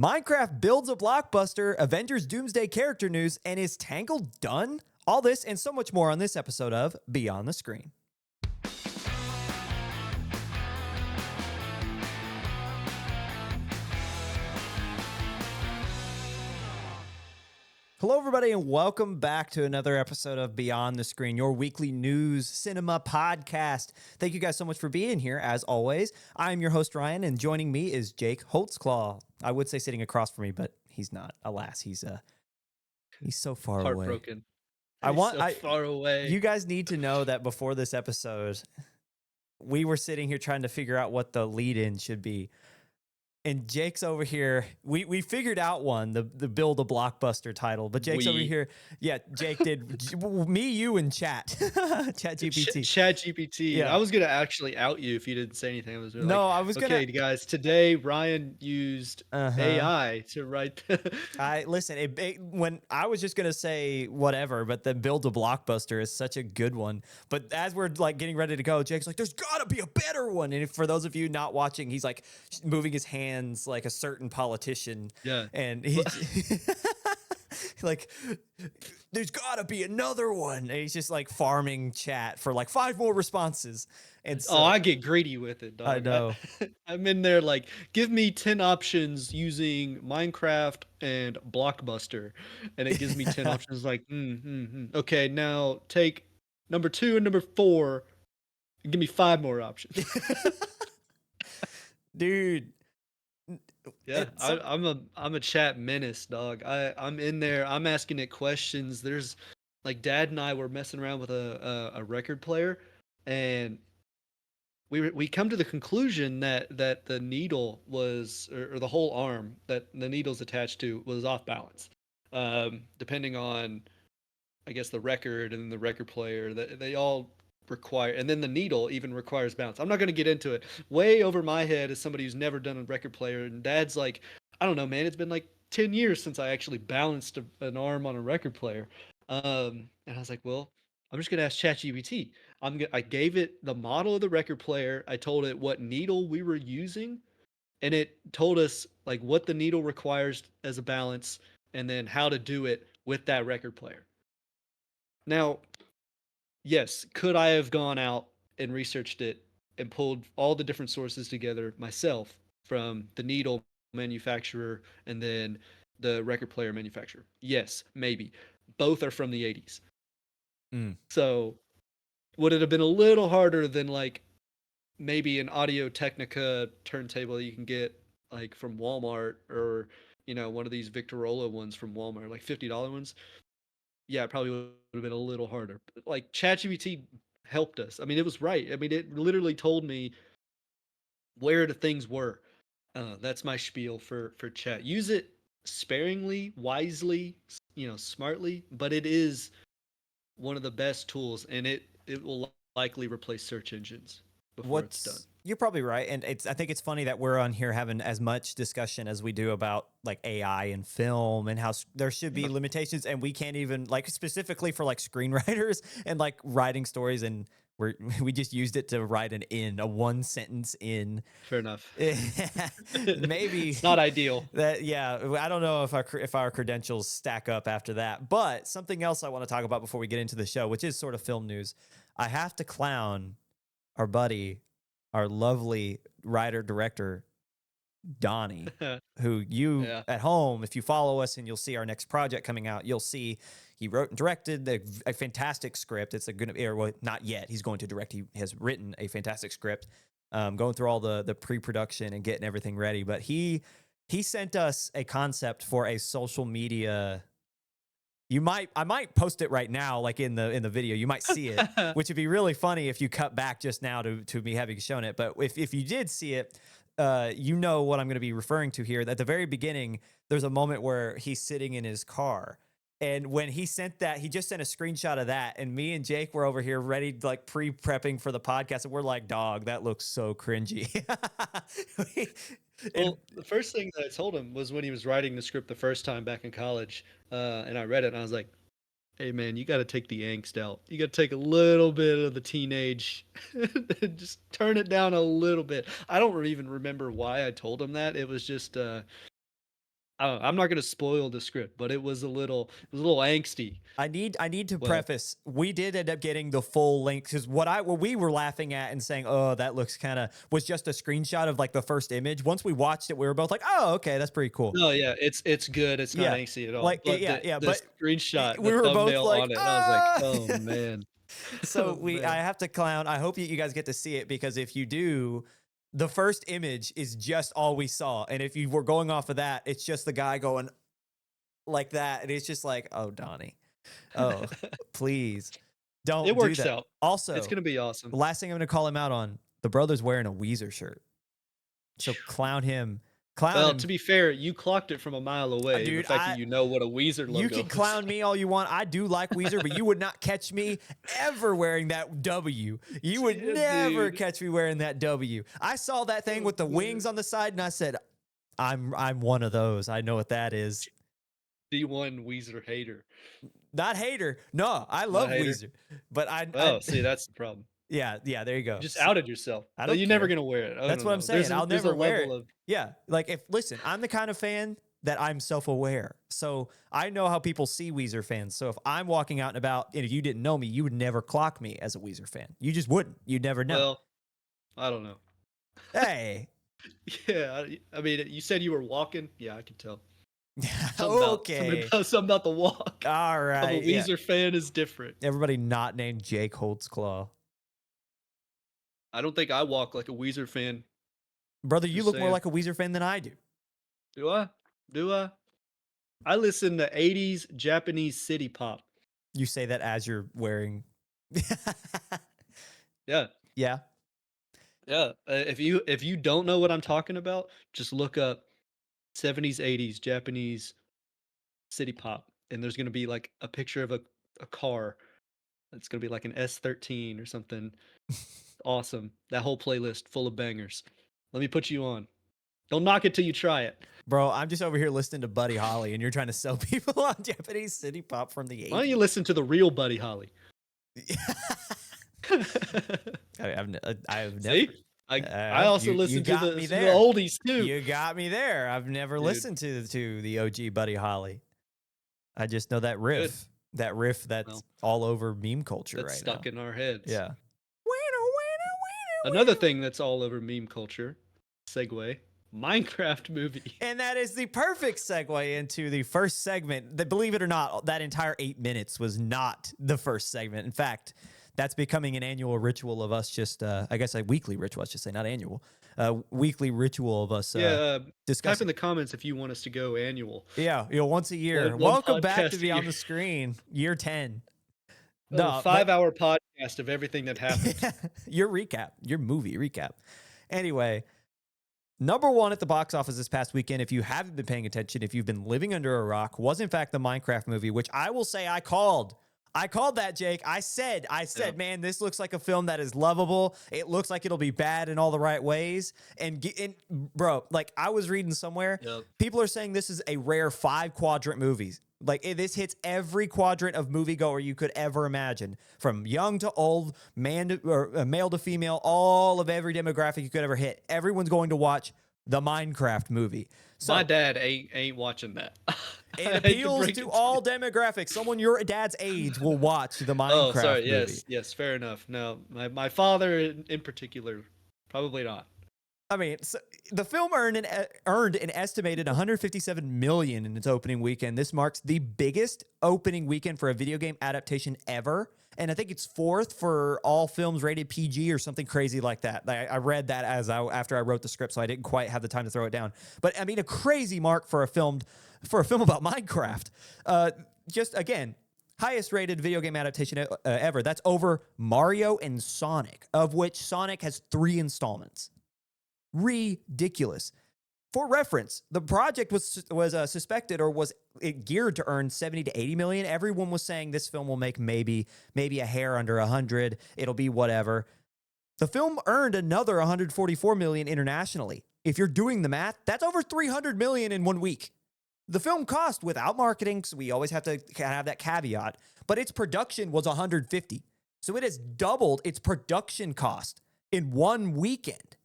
Minecraft builds a blockbuster, Avengers Doomsday character news, and is Tangled done? All this and so much more on this episode of Beyond the Screen. Hello, everybody, and welcome back to another episode of Beyond the Screen, your weekly news cinema podcast. Thank you guys so much for being here, as always. I'm your host, Ryan, and joining me is Jake Holtzclaw. I would say sitting across from me, but he's not. Alas, he's so far away. Heartbroken. He's far away. You guys need to know that before this episode, we were sitting here trying to figure out what the lead-in should be. And Jake's over here. We figured out one, the build a blockbuster title. But Jake's over here. Yeah, Jake did. Me, you, and Chat GPT. Chat GPT. Yeah. I was gonna actually out you if you didn't say anything. I was no, like, I was gonna. Okay, guys. Today Ryan used AI to write. Listen. When I was just gonna say whatever, but the build a blockbuster is such a good one. But as we're like getting ready to go, Jake's like, "There's gotta be a better one." And for those of you not watching, he's like moving his hand like a certain politician. Yeah. And he's like, there's gotta be another one. And he's just like farming Chat for like 5 more responses. And so, I get greedy with it, dog. I know. I'm in there like, give me 10 options using Minecraft and Blockbuster. And it gives me 10 options like, okay, now take number 2 and number 4 and give me 5 more options. Dude. Yeah, I'm a chat menace, dog. I'm in there. I'm asking it questions. There's like Dad and I were messing around with a record player, and we come to the conclusion that the needle was or the whole arm that the needle's attached to was off balance, depending on, I guess, the record and the record player. That they all require, and then the needle even requires balance. I'm not going to get into it. Way over my head as somebody who's never done a record player, and Dad's like, I don't know, man, it's been like 10 years since I actually balanced an arm on a record player. And I was like, well, I'm just going to ask ChatGPT. I gave it the model of the record player. I told it what needle we were using, and it told us like what the needle requires as a balance, and then how to do it with that record player. Now, yes, could I have gone out and researched it and pulled all the different sources together myself from the needle manufacturer and then the record player manufacturer? Yes, maybe. Both are from the 80s. So would it have been a little harder than like maybe an Audio Technica turntable you can get like from Walmart, or one of these Victorola ones from Walmart, like $50 ones? Yeah, it probably would have been a little harder. But like ChatGPT helped us. I mean, it was right. I mean, it literally told me where the things were. That's my spiel for Chat. Use it sparingly, wisely, smartly, but it is one of the best tools, and it will likely replace search engines before it's done. You're probably right, and I think it's funny that we're on here having as much discussion as we do about like AI and film and how there should be limitations, and we can't even like specifically for like screenwriters and like writing stories, and we just used it to write a 1-sentence in. Fair enough. Maybe it's not ideal. I don't know if our credentials stack up after that, but something else I want to talk about before we get into the show, which is sort of film news. I have to clown our buddy, our lovely writer-director, Donnie, who at home, if you follow us and you'll see our next project coming out, you'll see he wrote and directed a fantastic script. It's not yet. He's going to direct. He has written a fantastic script, going through all the pre-production and getting everything ready. But he sent us a concept for a social media. I might post it right now, like in the video. You might see it, which would be really funny if you cut back just now to me having shown it. But if you did see it, you know what I'm going to be referring to here. At the very beginning, there's a moment where he's sitting in his car. And when he sent that, he just sent a screenshot of that. And me and Jake were over here ready, like pre-prepping for the podcast. And we're like, dog, that looks so cringy. Well, the first thing that I told him was when he was writing the script the first time back in college, and I read it, and I was like, hey, man, you got to take the angst out. You got to take a little bit of the teenage, just turn it down a little bit. I don't even remember why I told him that. It was just, I'm not gonna spoil the script, but it was a little angsty. I need to Well, preface, we did end up getting the full link because what we were laughing at and saying, oh, that looks kind of was just a screenshot of like the first image. Once we watched it, we were both like, oh, okay, that's pretty cool. no, yeah, it's good. It's not Yeah. angsty at all. Like But yeah, the yeah. the But screenshot, we the were both thumbnail like, on it, and I was like, ah. oh man, So oh I man. have to clown. I hope you guys get to see it because if you do, the first image is just all we saw. And if you were going off of that, it's just the guy going like that. And it's just like, oh, Donnie. Oh, please It don't do works that. out. It's Also, gonna be the awesome. last thing I'm going to call him out on, the brother's wearing a Weezer shirt. So clown him. Clown Well, him. to be fair, you clocked it from a mile away. The Dude, fact that you know what a Weezer you logo can looks clown like. me all you want. I do like Weezer, but you would not catch me ever wearing that W. You would Yeah, never dude. catch me wearing that W. I saw that thing Oh, with the man. wings on the side, and I said, I'm one of those. I know what that is. D1 Weezer hater. Not hater. No, I Not love hater? Weezer. But Oh, see, that's the problem. yeah, there you go. You just outed yourself. I But don't you're never care. gonna wear it. I That's don't what I'm know. There's saying. a I'll there's a never wear level it. of Yeah. Like listen, I'm the kind of fan that I'm self-aware. So I know how people see Weezer fans. So if I'm walking out and about and if you didn't know me, you would never clock me as a Weezer fan. You just wouldn't. You'd never know. well, I don't know. Hey. Yeah, I mean, you said you were walking. Yeah, I can tell. Something about something Okay. about something about the walk All of a right. Yeah. Weezer fan is different. Everybody not named Jake Holtzclaw. I don't think I walk like a Weezer fan. Brother, you Just look more saying. like a Weezer fan than I do. Do I? Do I? I listen to 80s Japanese city pop. You say that as you're wearing. Yeah. Yeah. Yeah. If you don't know what I'm talking about, just look up 70s 80s Japanese city pop and there's going to be like a picture of a car. It's going to be like an S13 or something. Awesome. That whole playlist full of bangers. Let me put you on. Don't knock it till you try it. Bro, I'm just over here listening to Buddy Holly, and you're trying to sell people on Japanese city pop from the Why don't 80s. you listen to the real Buddy Holly? I've never. See? I also you listen to got the, me some of the there. oldies too. You got me there. I've never Dude. listened to the OG Buddy Holly. I just know that riff. Good. That riff that's Well, all over meme culture That's right stuck now. in our heads. Yeah. Another thing that's all over meme culture, segue, Minecraft movie. And that is the perfect segue into the first segment. That, believe it or not, that entire 8 minutes was not the first segment. In fact, that's becoming an annual ritual of us just, I guess a weekly ritual, I should say, not annual. Weekly ritual of us Yeah, type in discussing. the comments if you want us to go annual. Yeah, once a year. One Welcome back podcast to a Beyond year. the Screen, year 10. A No, 5-hour podcast of everything that happened. your recap, your movie recap. Anyway, number one at the box office this past weekend, if you haven't been paying attention, if you've been living under a rock, was in fact the Minecraft movie, which I will say I called. I called that, Jake. I said, Yeah. man, this looks like a film that is lovable. It looks like it'll be bad in all the right ways. And bro, like I was reading somewhere, Yep. people are saying this is a rare 5-quadrant movies. Like this hits every quadrant of moviegoer you could ever imagine, from young to old, male to female, all of every demographic you could ever hit. Everyone's going to watch the Minecraft movie. So My dad ain't watching that. it I hate to appeals break to it all you. demographics. Someone your dad's age will watch the Minecraft Oh, sorry. movie. Yes, fair enough. No, my father in particular, probably not. I mean, so the film earned an estimated 157 million in its opening weekend. This marks the biggest opening weekend for a video game adaptation ever, and I think it's 4th for all films rated PG or something crazy like that. I read that after I wrote the script, so I didn't quite have the time to throw it down. But I mean, a crazy mark for a film about Minecraft. Just again, highest rated video game adaptation ever. That's over Mario and Sonic, of which Sonic has 3 installments. Ridiculous. For reference, the project was suspected or was geared to earn 70 to 80 million. Everyone was saying this film will make maybe a hair under 100. It'll be whatever. The film earned another 144 million internationally. If you're doing the math, that's over 300 million in 1 week. The film cost without marketing, so we always have to have that caveat, but its production was 150. So it has doubled its production cost in 1 weekend.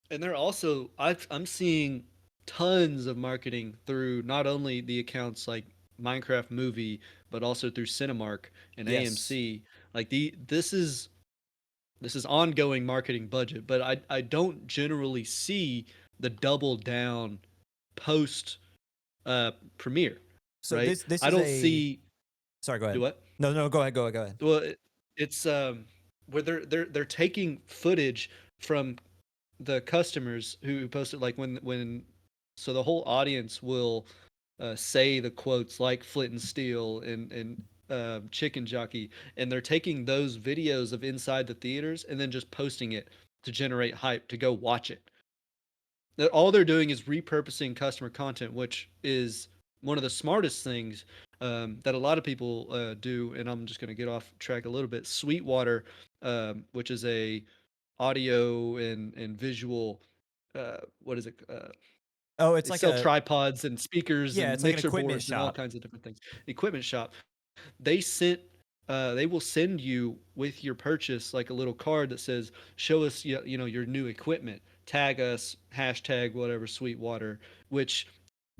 And they're also I'm seeing tons of marketing through not only the accounts like Minecraft Movie, but also through Cinemark and Yes. AMC. Like this is ongoing marketing budget, but I don't generally see the double down post premiere, So right? this I is don't a see sorry, go do ahead. what? No, no, go ahead, go ahead. Well, it's where they're taking footage from the customers who posted like when so the whole audience will say the quotes like Flint and Steel and Chicken Jockey, and they're taking those videos of inside the theaters and then just posting it to generate hype to go watch it. That all they're doing is repurposing customer content, which is one of the smartest things that a lot of people do. And I'm just going to get off track a little bit. Sweetwater, which is a audio and visual, what is it? Oh, it's They like sell a tripods and speakers yeah, and it's like an mixer equipment boards and all shop. kinds of different things. Equipment shop. They sent. They will send you with your purchase like a little card that says, "Show us, you know, your new equipment. Tag us hashtag whatever Sweetwater." Which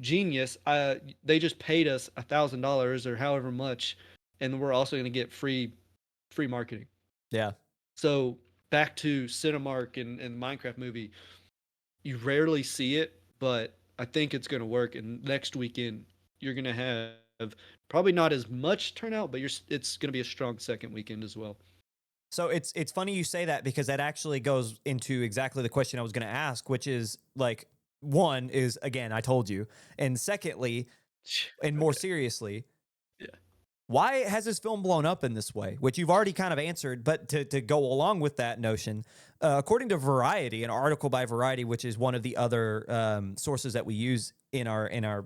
genius. They just paid us $1,000 or however much, and we're also going to get free marketing. Yeah. So back to Cinemark and Minecraft Movie, you rarely see it, but I think it's going to work. And next weekend, you're going to have probably not as much turnout, but it's going to be a strong second weekend as well. So it's funny you say that because that actually goes into exactly the question I was going to ask, which is like one is again I told you, and secondly, and more Okay. seriously, Yeah. why has this film blown up in this way? Which you've already kind of answered, but to go along with that notion, according to Variety, an article by Variety, which is one of the other sources that we use in our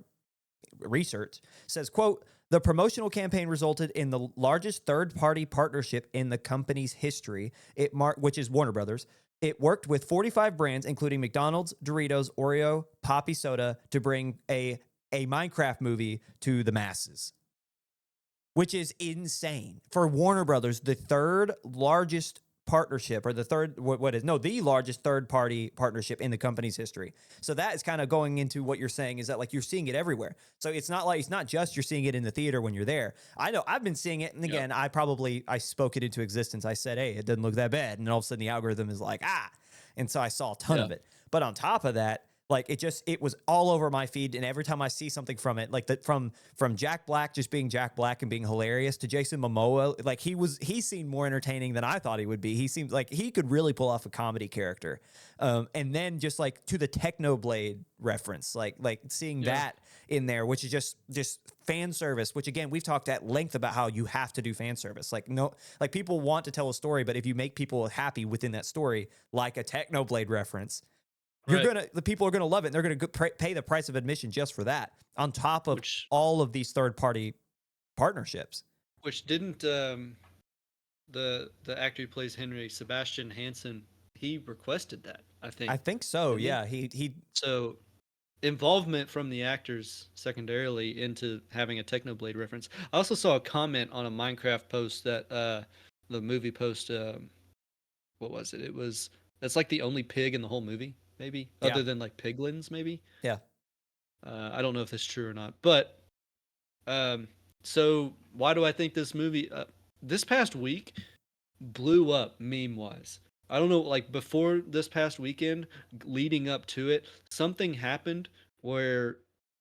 research, says, quote, the promotional campaign resulted in the largest third-party partnership in the company's history, which is Warner Brothers. It worked with 45 brands, including McDonald's, Doritos, Oreo, Poppy Soda, to bring a Minecraft movie to the masses, which is insane for Warner Brothers, the third largest partnership or the third what is no the largest third party partnership in the company's history. So that is kind of going into what you're saying is that like you're seeing it everywhere. So it's not just you're seeing it in the theater when you're there. I know I've been seeing it, and Yeah. again I spoke it into existence. I said, hey, it doesn't look that bad, and then all of a sudden the algorithm is like and so I saw a ton Yeah. of it. But on top of that, like it was all over my feed, and every time I see something from it, like that from Jack Black just being Jack Black and being hilarious to Jason Momoa, like he seemed more entertaining than I thought he would be. He seemed like he could really pull off a comedy character, and then just like to the Technoblade reference, like seeing Yeah. that in there, which is just fan service. Which again, we've talked at length about how you have to do fan service. Like no, like people want to tell a story, but if you make people happy within that story, like a Technoblade reference, Right. the people are gonna love it, and they're gonna pay the price of admission just for that, on top of Which all of these third party partnerships. which didn't the actor who plays Henry, Sebastian Hansen, he requested that, I I think. think so. Didn't he? Yeah, he So involvement from the actors secondarily into having a Technoblade reference. I also saw a comment on a Minecraft post that the movie post what was it? It was that's like the only pig in the whole movie, maybe yeah other than like piglins, maybe. yeah. I don't know if that's true or not, but um, so why do I think this movie this past week blew up meme wise? I don't know, like before this past weekend, leading up to it, something happened where,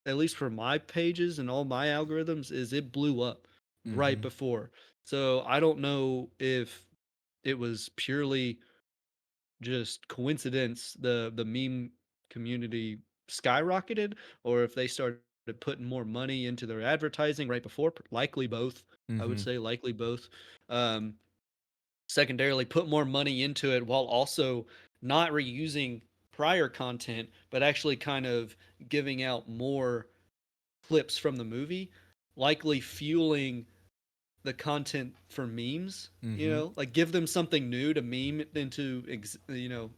at least for my pages and all my algorithms, is it blew up right Mm-hmm. before. So I don't know if it was purely just coincidence the meme community skyrocketed, or if they started putting more money into their advertising right before, likely both. I would Mm-hmm. say likely both. um Secondarily put more money into it while also not reusing prior content, but actually kind of giving out more clips from the movie, likely fueling the content for memes, Mm-hmm. like give them something new to meme into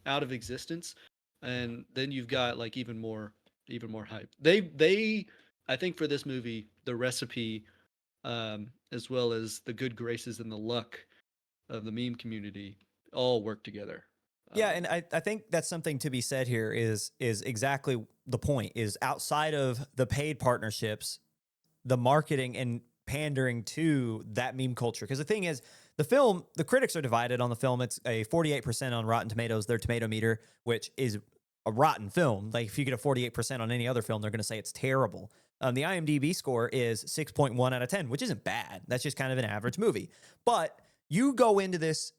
out of existence, and then you've got like even more hype. They I think for this movie, the recipe, as well as the good graces and the luck of the meme community all work together. Yeah, and I think that's something to be said here is exactly the point is outside of the paid partnerships, the marketing and pandering to that meme culture. Because the thing is, the critics are divided on the film. It's a 48% on Rotten Tomatoes, their tomato meter, which is a rotten film. Like if you get a 48% on any other film, they're going to say it's terrible. The IMDb score is 6.1 out of 10, which isn't bad. That's just kind of an average movie. But you go into this.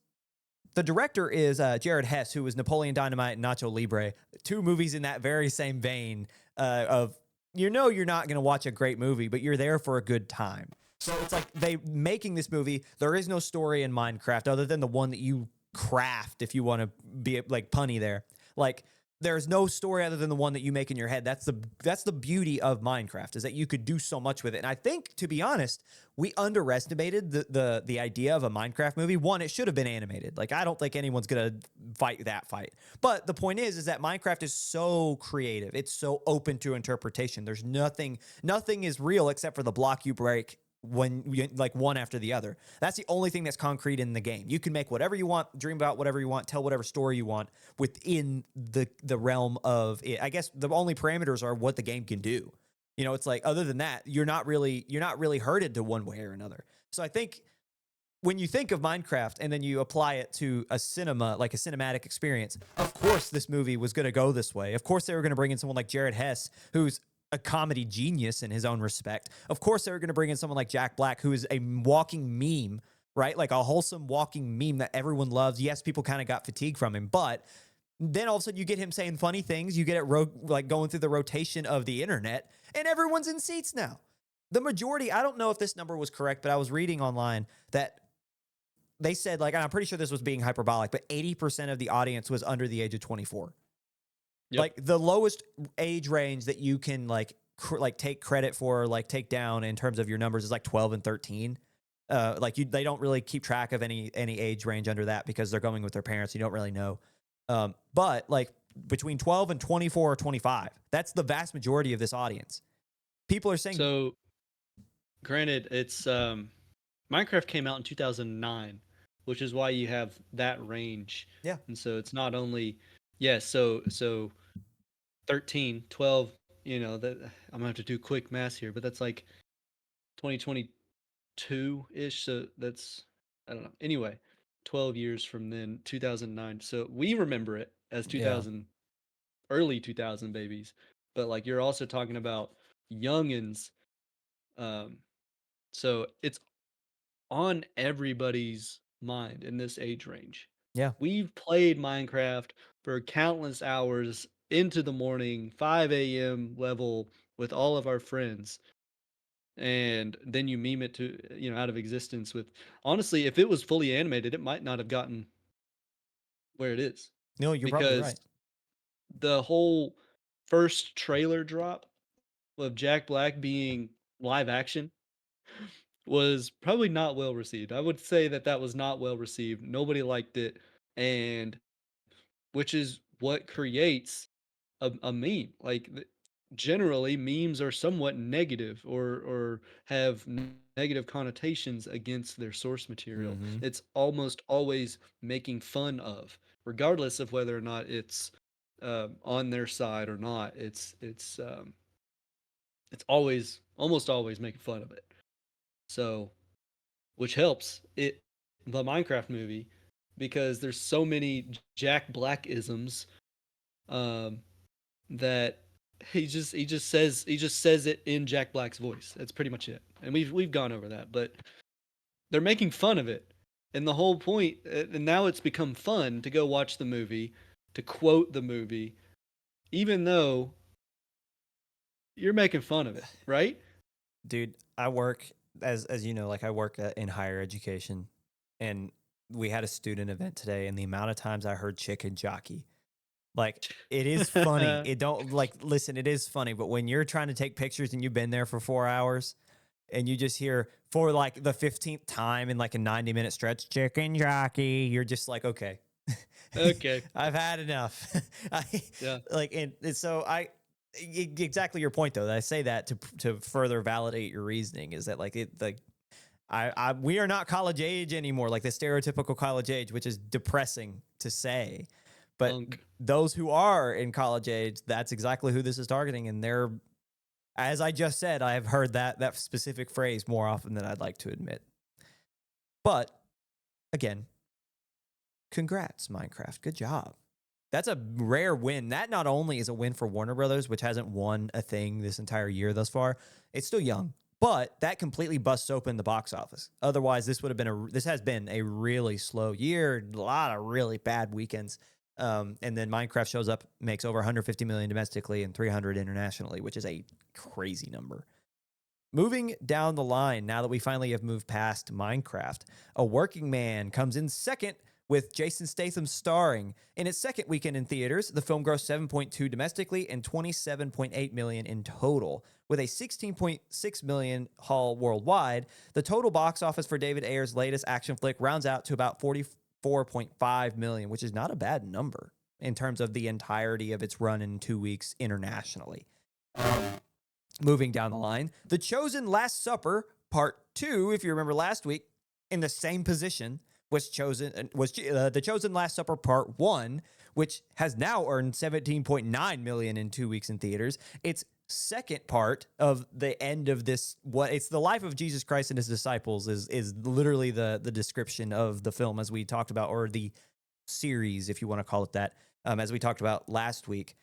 The director is Jared Hess, who was Napoleon Dynamite and Nacho Libre, two movies in that very same vein of you're not going to watch a great movie, but you're there for a good time. So it's like they making this movie. There is no story in Minecraft other than the one that you craft if you want to be like punny there. Like there's no story other than the one that you make in your head. That's the beauty of Minecraft is that you could do so much with it. And I think, to be honest, we underestimated the idea of a Minecraft movie. One, it should have been animated. Like I don't think anyone's gonna fight that fight. But the point is that Minecraft is so creative. It's so open to interpretation. There's nothing is real except for the block you break when you like one after the other. That's the only thing that's concrete in the game. You can make whatever you want, dream about whatever you want, tell whatever story you want within the realm of it. I guess the only parameters are what the game can do. You know, it's like other than that, you're not really herded to one way or another. So I think when you think of Minecraft and then you apply it to a cinematic experience, of course this movie was going to go this way. Of course they were going to bring in someone like Jared Hess, who's a comedy genius in his own respect. Of course, they were going to bring in someone like Jack Black, who is a walking meme, right? Like a wholesome walking meme that everyone loves. Yes, people kind of got fatigued from him, but then all of a sudden you get him saying funny things. You get it like going through the rotation of the internet, and everyone's in seats now. The majority, I don't know if this number was correct, but I was reading online that they said, like, and I'm pretty sure this was being hyperbolic, but 80% of the audience was under the age of 24. Yep. Like the lowest age range that you can like take credit for, like take down in terms of your numbers is like 12 and 13. They don't really keep track of any age range under that because they're going with their parents. You don't really know. But like between 12 and 24 or 25, that's the vast majority of this audience. People are saying. So, granted, it's Minecraft came out in 2009, which is why you have that range. Yeah. And so it's not only so 13, 12, that I'm gonna have to do quick math here, but that's like 2022-ish. So that's, I don't know. Anyway, 12 years from then, 2009. So we remember it as 2000, early 2000 babies. But like you're also talking about youngins. So it's on everybody's mind in this age range. Yeah. We've played Minecraft for countless hours into the morning, 5 a.m. level with all of our friends. And then you meme it to, out of existence with, honestly, if it was fully animated, it might not have gotten where it is. No, you're probably right. The whole first trailer drop of Jack Black being live action was probably not well received. I would say that was not well received. Nobody liked it, and which is what creates a meme. Like generally, memes are somewhat negative or have negative connotations against their source material. Mm-hmm. It's almost always making fun of, regardless of whether or not it's on their side or not. It's always almost always making fun of it. So, which helps the Minecraft movie because there's so many Jack Black isms that he just says it in Jack Black's voice. That's pretty much it. And we've gone over that, but they're making fun of it. And the whole point, and now it's become fun to go watch the movie, to quote the movie, even though you're making fun of it, right? Dude, I work as you know, like I work in higher education, and we had a student event today, and the amount of times I heard chicken jockey, like it is funny. It don't like listen, it is funny, but when you're trying to take pictures and you've been there for 4 hours, and you just hear for like the 15th time in like a 90-minute stretch, chicken jockey, you're just like, okay, okay, I've had enough. Yeah, like and so exactly your point though. That I say that to further validate your reasoning is that like we are not college age anymore, like the stereotypical college age, which is depressing to say, But Punk. those who are in college age, that's exactly who this is targeting. And they're, as I just said, I have heard that specific phrase more often than I'd like to admit. But again, congrats, Minecraft. Good job. That's a rare win. That not only is a win for Warner Brothers, which hasn't won a thing this entire year thus far, it's still young, but that completely busts open the box office. Otherwise, this has been a really slow year, a lot of really bad weekends. And then Minecraft shows up, makes over 150 million domestically and 300 internationally, which is a crazy number. Moving down the line, now that we finally have moved past Minecraft, A Working Man comes in second with Jason Statham starring. In its second weekend in theaters, the film grossed 7.2 domestically and 27.8 million in total. With a 16.6 million haul worldwide, the total box office for David Ayer's latest action flick rounds out to about 44.5 million, which is not a bad number in terms of the entirety of its run in 2 weeks internationally. Moving down the line, The Chosen Last Supper Part 2, if you remember last week, in the same position, was The Chosen Last Supper Part 1, which has now earned 17.9 million in 2 weeks in theaters. Its second part of the end of this, it's the life of Jesus Christ and his disciples is literally the description of the film, as we talked about, or the series, if you want to call it that, as we talked about last week.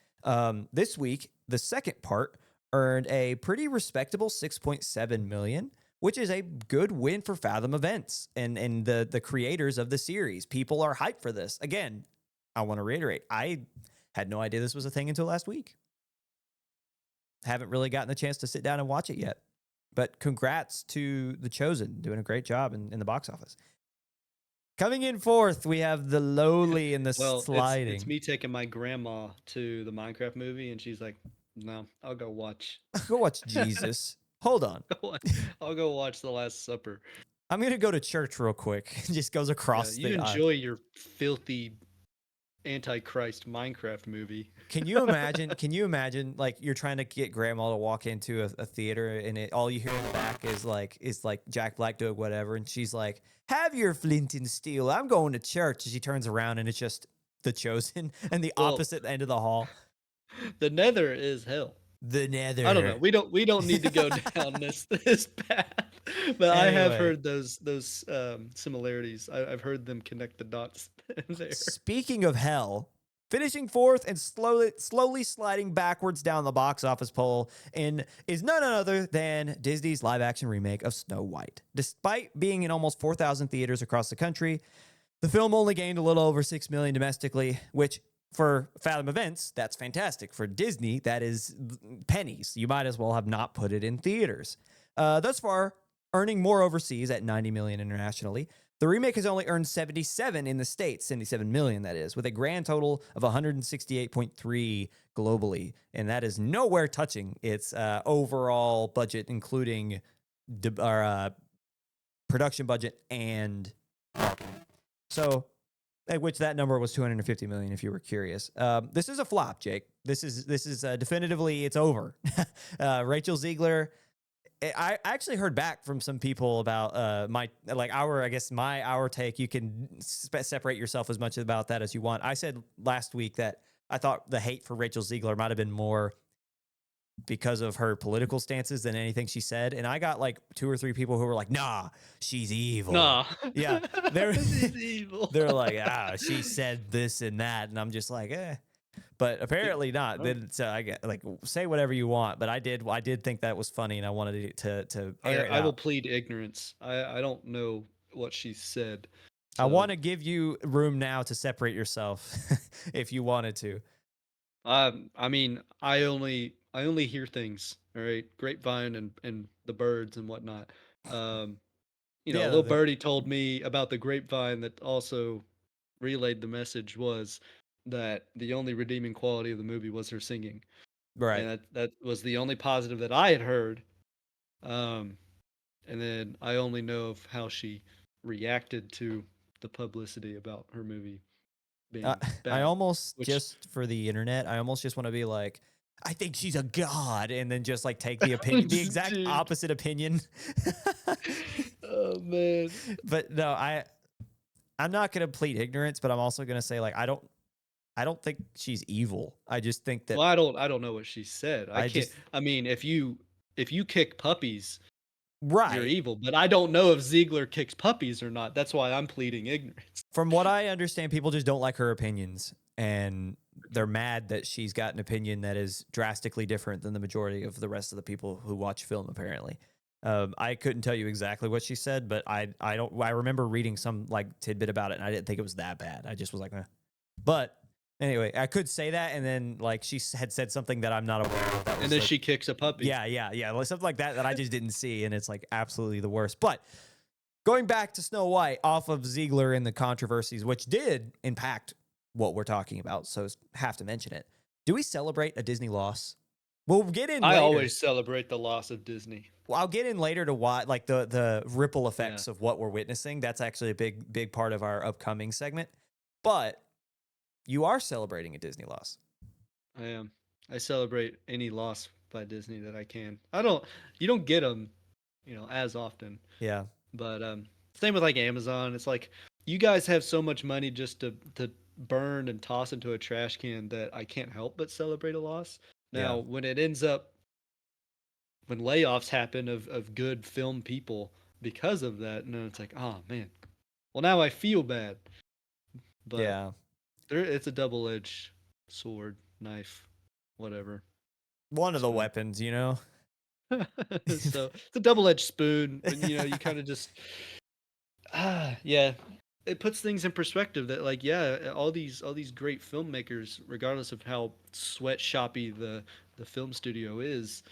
This week, the second part earned a pretty respectable 6.7 million, which is a good win for Fathom Events and the creators of the series. People are hyped for this. Again, I want to reiterate, I had no idea this was a thing until last week. Haven't really gotten the chance to sit down and watch it yet. But congrats to The Chosen, doing a great job in the box office. Coming in fourth, we have The Lowly and the Sliding. It's me taking my grandma to the Minecraft movie, and she's like, no, I'll go watch. Go watch Jesus. Hold on. I'll go watch The Last Supper. I'm going to go to church real quick. Just goes across you enjoy your filthy Antichrist Minecraft movie. Can you imagine like you're trying to get grandma to walk into a theater and all you hear in the back is like Jack Black doing whatever, and she's like, have your flint and steel, I'm going to church. And she turns around and it's just The Chosen and the opposite end of the hall. The Nether is hell. The Nether. I don't know. We don't need to go down this path. But anyway. I have heard those similarities. I've heard them connect the dots there. Speaking of hell, finishing fourth and slowly sliding backwards down the box office poll is none other than Disney's live-action remake of Snow White. Despite being in almost 4,000 theaters across the country, the film only gained a little over 6 million domestically, which for Fathom Events, that's fantastic. For Disney, that is pennies. You might as well have not put it in theaters. Thus far, earning more overseas at 90 million internationally. The remake has only earned 77 in the States, 77 million that is, with a grand total of 168.3 globally. And that is nowhere touching its overall budget, including production budget and marketing. So, which that number was 250 million, if you were curious. This is a flop, Jake. This is definitively, it's over. Rachel Ziegler. I actually heard back from some people about my take. You can separate yourself as much about that as you want. I said last week that I thought the hate for Rachel Ziegler might have been more because of her political stances than anything she said. And I got like 2 or 3 people who were like, nah, she's evil. Nah. Yeah. She's evil. They're like, she said this and that. And I'm just like, But apparently not. So I get like, say whatever you want. But I did think that was funny, and I wanted to air it out. I will plead ignorance. I don't know what she said. So. I want to give you room now to separate yourself if you wanted to. I mean, I only hear things. All right, grapevine and the birds and whatnot. Little birdie told me about the grapevine that also relayed the message was that the only redeeming quality of the movie was her singing. Right. And that was the only positive that I had heard. And then I only know of how she reacted to the publicity about her movie being bad. I almost, just for the internet, I almost just want to be like, I think she's a god, and then just like take the opinion, the exact opposite opinion. Oh man. But no, I'm not going to plead ignorance, but I'm also going to say like, I I don't think she's evil. I just think that Well, I don't know what she said. I I can't. just I mean, if you kick puppies, you're right. evil. But I don't know if Ziegler kicks puppies or not. That's why I'm pleading ignorance. From what I understand, people just don't like her opinions, and they're Okay. mad that she's got an opinion that is drastically different than the majority of the rest of the people who watch film. Apparently, I couldn't tell you exactly what she said, but I don't. I remember reading some like tidbit about it, and I didn't think it was that bad. I just was like, eh. But anyway, I could say that, and then like she had said something that I'm not aware of. That And was then like, she kicks a puppy. yeah, like something like that that I just didn't see, and it's like absolutely the worst. But going back to Snow White off of Ziegler and the controversies, which did impact what we're talking about, so have to mention it. Do we celebrate a Disney loss? We'll get in I later. always celebrate the loss of Disney. Well, I'll get in later to why, like the ripple Yeah, effects of what we're witnessing. That's actually a big part of our upcoming segment. But you are celebrating a Disney loss. I am. I celebrate any loss by Disney that I can. I don't. You don't get them, as often. Yeah, But same with like Amazon. It's like you guys have so much money just to burn and toss into a trash can that I can't help but celebrate a loss. yeah. Now, when it ends up when layoffs happen of good film people because of that, and then it's like, oh man. Well, now I feel bad. But Yeah. it's a double-edged sword, knife, whatever. One of the Spoon. weapons, you know? So it's a double-edged spoon, and you kind of just yeah, it puts things in perspective that like all these great filmmakers, regardless of how sweatshoppy the film studio is,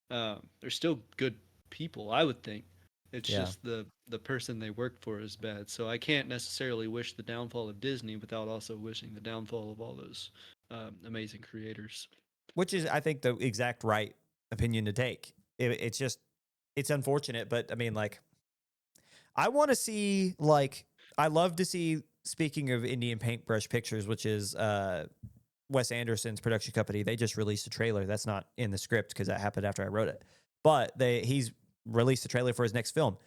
they're still good people, I would think. It's Yeah. just the person they work for is bad. So I can't necessarily wish the downfall of Disney without also wishing the downfall of all those amazing creators. Which is, I think, the exact right opinion to take. It's just, it's unfortunate, but I mean, like, I want to see, like, I love to see, speaking of Indian Paintbrush Pictures, which is Wes Anderson's production company, they just released a trailer. That's not in the script because that happened after I wrote it. But he's released a trailer for his next film.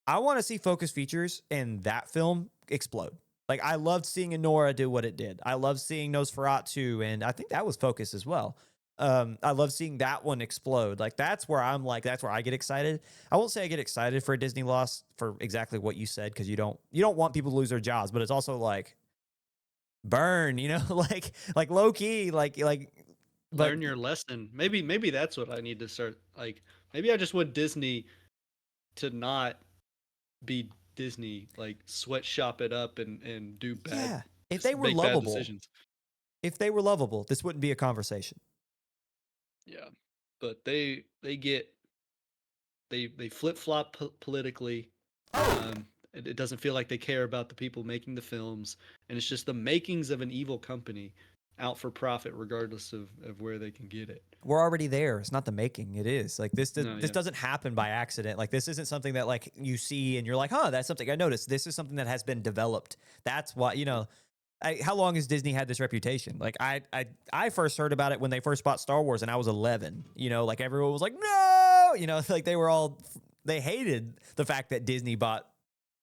I want to see Focus Features in that film explode. Like, I loved seeing Anora do what it did. I loved seeing Nosferatu, and I think that was Focus as well. I love seeing that one explode. Like, that's where I'm like, that's where I get excited. I won't say I get excited for a Disney loss for exactly what you said, because you don't want people to lose their jobs, but it's also like burn, like low key, but Learn your lesson. Maybe that's what I need to start. Like maybe I just want Disney to not be Disney, like sweatshop it up and do bad, yeah, if they were make bad lovable, decisions. this wouldn't be a conversation. Yeah, but they flip flop politically. It doesn't feel like they care about the people making the films, and it's just the makings of an evil company out for profit, regardless of where they can get it. We're already there. It's not the making. It is like No, this yeah, doesn't happen by accident. Like, this isn't something that like you see and you're like, huh, that's something I noticed. This is something that has been developed. That's why, how long has Disney had this reputation? Like, I first heard about it when they first bought Star Wars, and I was 11. Like everyone was like, no, like they hated the fact that Disney bought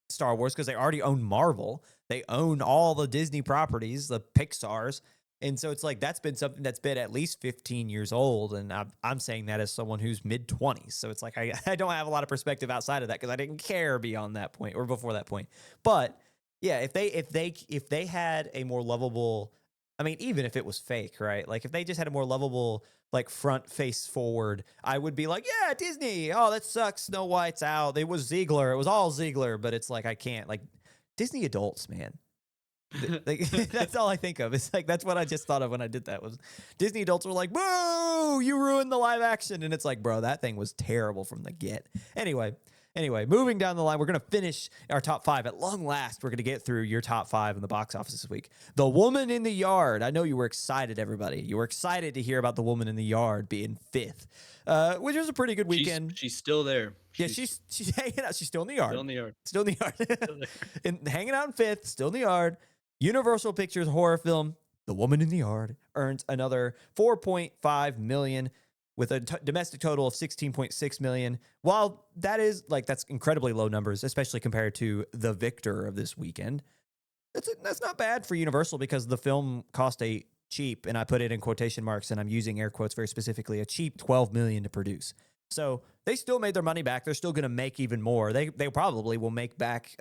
Star Wars because they already own Marvel. They own all the Disney properties, the Pixar's. And so it's like that's been something that's been at least 15 years old. And I'm saying that as someone who's mid 20s. So it's like I don't have a lot of perspective outside of that because I didn't care beyond that point or before that point. But yeah, if they had a more lovable, I mean, even if it was fake, right? Like, if they just had a more lovable, like, front face forward, I would be like, yeah, Disney. Oh, that sucks. Snow White's out. It was Ziegler. It was all Ziegler. But it's like I can't, like, Disney adults, man. Like, that's all I think of. It's like that's what I just thought of when I did that. Was Disney adults were like, "Boo! You ruined the live action," and it's like, bro, that thing was terrible from the get. Anyway, moving down the line, we're gonna finish our top five at long last. We're gonna get through your top five in the box office this week. The Woman in the Yard. I know you were excited, everybody. You were excited to hear about The Woman in the Yard being fifth, which was a pretty good weekend. she's still there. Yeah, she's hanging out. She's still in the yard. still in the yard. Still in the yard. Still there. And hanging out in fifth, still in the yard. Universal Pictures horror film, The Woman in the Yard, earns another $4.5 million with a domestic total of $16.6 million. While that is that's incredibly low numbers, especially compared to The Victor of this weekend. That's not bad for Universal because the film cost a cheap, and I put it in quotation marks, and I'm using air quotes very specifically, a cheap $12 million to produce. So they still made their money back. They're still going to make even more. They probably will make back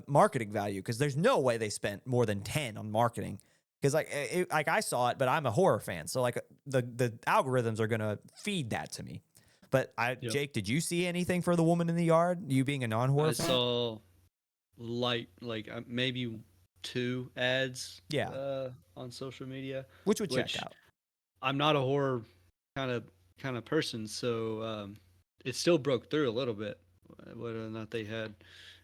marketing value because there's no way they spent more than 10 on marketing. Because like I saw it, but I'm a horror fan, so like the algorithms are going to feed that to me. But Yep. Jake, did you see anything for The Woman in the Yard? You being a non-horror fan? I saw maybe 2 ads on social media, Which would check which out. I'm not a horror kind of person, so it still broke through a little bit, whether or not they had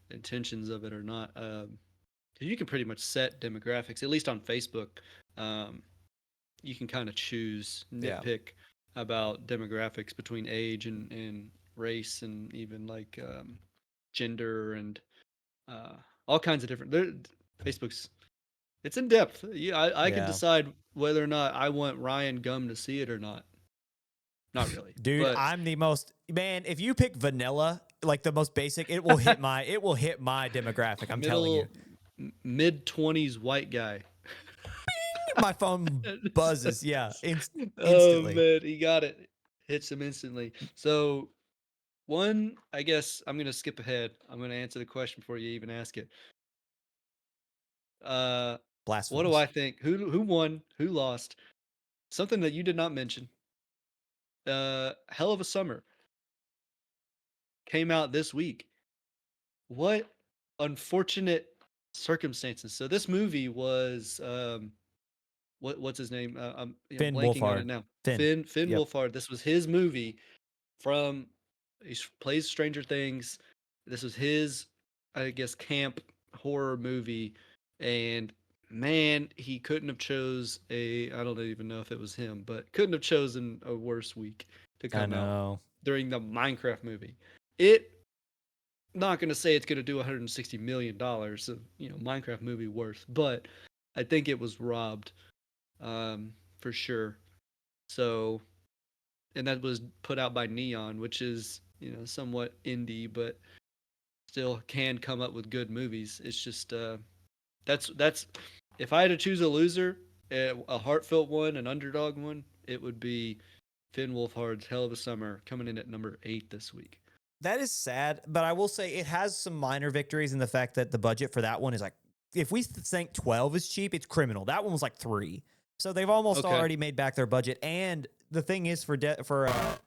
intentions of it or not. 'Cause you can pretty much set demographics, at least on Facebook. Um, you can kind of choose, Yeah. nitpick about demographics between age and race and even like gender and all kinds of different. Facebook's it's in depth. Yeah, I can Yeah. decide whether or not I want Ryan Gum to see it or not. Not really, Dude, but I'm the most man. If you pick vanilla, like the most basic, it will hit my demographic. I'm telling you. mid-20s white guy. My phone buzzes. Yeah, Oh instantly. man, he got it. Hits him instantly. So I guess I'm gonna skip ahead. I'm gonna answer the question before you even ask it. What do Blasphemous. I think? Who won? Who lost? Something that you did not mention. Hell of a Summer came out this week. What unfortunate circumstances. So this movie was what's his name? I'm Finn blanking on Wolfhard. it now. Finn. Finn Yep. Wolfhard. This was his movie from plays Stranger Things. This was his, I guess, camp horror movie, and man, he couldn't have chose I don't even know if it was him, but couldn't have chosen a worse week to I come out know. during the Minecraft movie. It not going to say it's going to do $160 million of Minecraft movie worth, but I think it was robbed, for sure. So, and that was put out by Neon, which is somewhat indie, but still can come up with good movies. It's just that's if I had to choose a loser, a heartfelt one, an underdog one, it would be Finn Wolfhard's Hell of a Summer coming in at number 8 this week. That is sad, but I will say it has some minor victories in the fact that the budget for that one is like, if we think 12 is cheap, it's criminal. That one was like 3. So they've almost Okay. already made back their budget. And the thing is for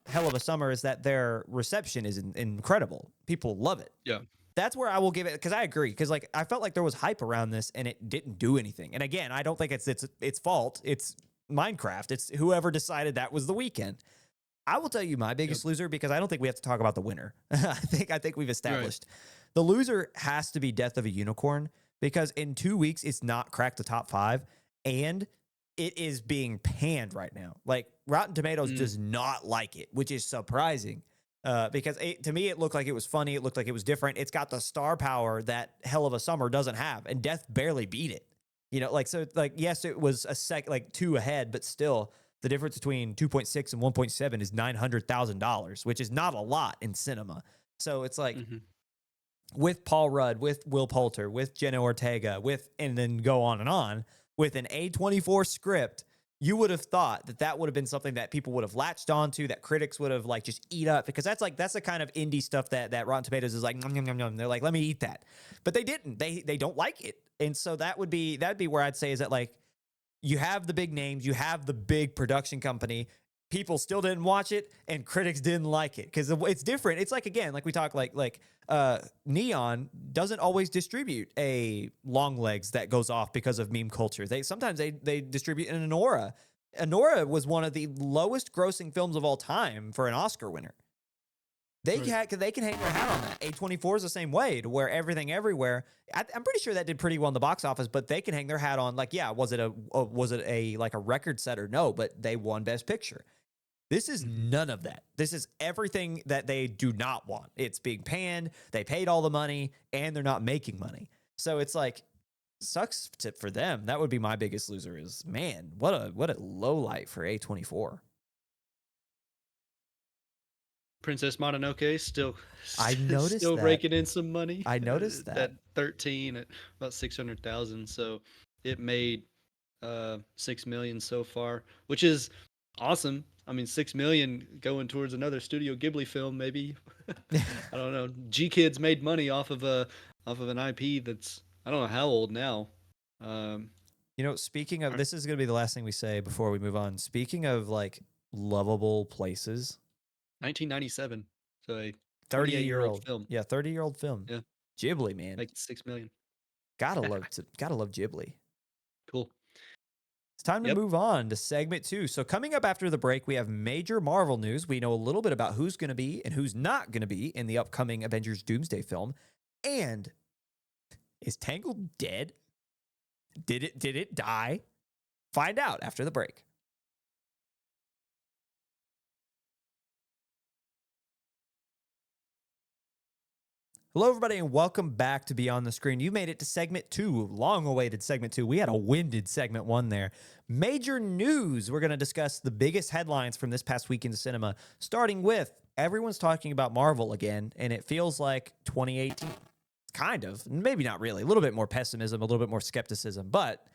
Hell of a Summer is that their reception is incredible. People love it. Yeah. That's where I will give it, because I agree. Because like I felt like there was hype around this and it didn't do anything. And again, I don't think it's fault. It's Minecraft. It's whoever decided that was the weekend. I will tell you my biggest loser, because I don't think we have to talk about the winner. I think we've established the loser has to be Death of a Unicorn, because in 2 weeks it's not cracked the top 5 and it is being panned right now. Like Rotten Tomatoes does not like it, which is surprising. Because to me, it looked like it was funny. It looked like it was different. It's got the star power that Hell of a Summer doesn't have, and Death barely beat it. Yes, it was a 2 ahead, but still, the difference between 2.6 and 1.7 is $900,000, which is not a lot in cinema. So it's like with Paul Rudd, with Will Poulter, with Jenna Ortega, and then go on, with an A24 script, you would have thought that would have been something that people would have latched onto, that critics would have like just eat up, because that's the kind of indie stuff that Rotten Tomatoes is like, nom, nom, nom, nom. They're like, let me eat that. But they didn't. They don't like it. And so that'd be where I'd say is that, like, you have the big names, you have the big production company. People still didn't watch it, and critics didn't like it because it's different. It's like, again, like we talk, like Neon doesn't always distribute a long legs that goes off because of meme culture. Sometimes they distribute an Anora. Anora was one of the lowest grossing films of all time for an Oscar winner. They can hang their hat on that. A24 is the same way, to where Everything Everywhere, I'm pretty sure that did pretty well in the box office, but they can hang their hat on, like, yeah, was it a like a record setter? No, but they won Best Picture. This is none of that. This is everything that they do not want. It's being panned. They paid all the money, and they're not making money. So it's like, sucks for them. That would be my biggest loser. Is, man, what a low light for A24. Princess Mononoke I noticed still that. raking in some money. I noticed that. At 13 at about 600,000. So it made $6 million so far, which is awesome. I mean, 6 million going towards another Studio Ghibli film, maybe. I don't know. G Kids made money off of an IP that's I don't know how old now. Um, Speaking of, this is going to be the last thing we say before we move on. Speaking of like lovable places, 1997, so a 28-year-old 30-year-old, film. yeah, 30-year-old film. Yeah, Ghibli, man. like 6 million. Gotta love Ghibli. Cool. It's time to Yep. move on to segment 2. So coming up after the break, we have major Marvel news. We know a little bit about who's going to be and who's not going to be in the upcoming Avengers Doomsday film. And is Tangled dead? Did it die? Find out after the break. Hello, everybody, and welcome back to Beyond the Screen. You made it to segment 2, long-awaited segment 2. We had a winded segment 1 there. Major news. We're going to discuss the biggest headlines from this past week in cinema, starting with everyone's talking about Marvel again, and it feels like 2018. Kind of. Maybe not really. A little bit more pessimism, a little bit more skepticism, but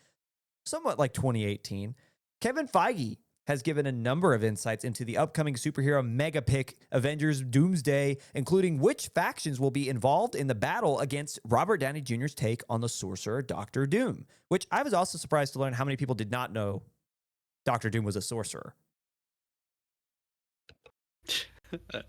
somewhat like 2018. Kevin Feige has given a number of insights into the upcoming superhero mega pick Avengers Doomsday, including which factions will be involved in the battle against Robert Downey Jr.'s take on the sorcerer Doctor Doom, which I was also surprised to learn how many people did not know Doctor Doom was a sorcerer.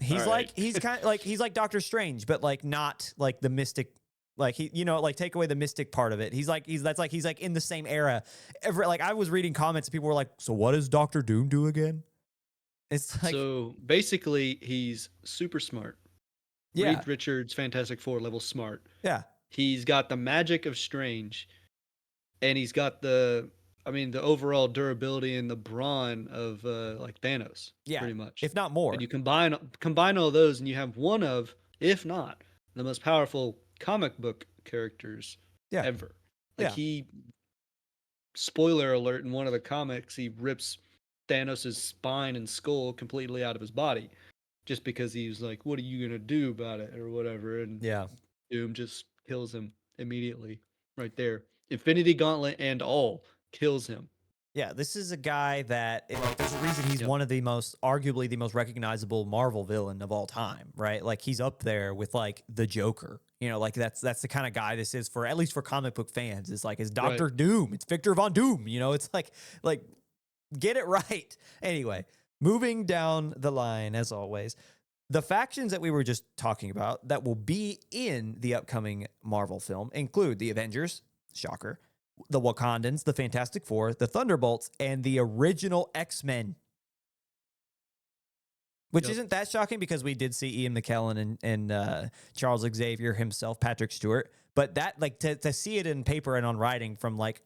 He's All right. he's like Doctor Strange, but like not like the mystic. Like like take away the mystic part of it. He's like in the same era. Like I was reading comments and people were like, "So what does Doctor Doom do again?" It's like, So basically, he's super smart. yeah, Reed Richards, Fantastic Four level smart. yeah, He's got the magic of Strange, and he's got the overall durability and the brawn of like Thanos, yeah. pretty much. If not And more, you combine all those, and you have one of, if not, the most powerful comic book characters yeah, ever. Like yeah, he, spoiler alert, in one of the comics, he rips Thanos' spine and skull completely out of his body, just because he's like, "What are you gonna do about it?" or whatever, and yeah. Doom just kills him immediately, right there. Infinity Gauntlet and all kills him. Yeah, this is a guy that like there's a reason he's Yep. one of the most arguably the most recognizable Marvel villain of all time, right? Like he's up there with like the Joker. Like that's the kind of guy this is for at least for comic book fans. It's like it's Right. Doctor Doom. It's Victor Von Doom. It's like get it right. Anyway, moving down the line as always. The factions that we were just talking about that will be in the upcoming Marvel film include the Avengers, shocker, the Wakandans, the Fantastic Four, the Thunderbolts, and the original X-Men. Which Yep. isn't that shocking because we did see Ian McKellen and Charles Xavier himself, Patrick Stewart. But that, like, to see it in paper and on writing from, like,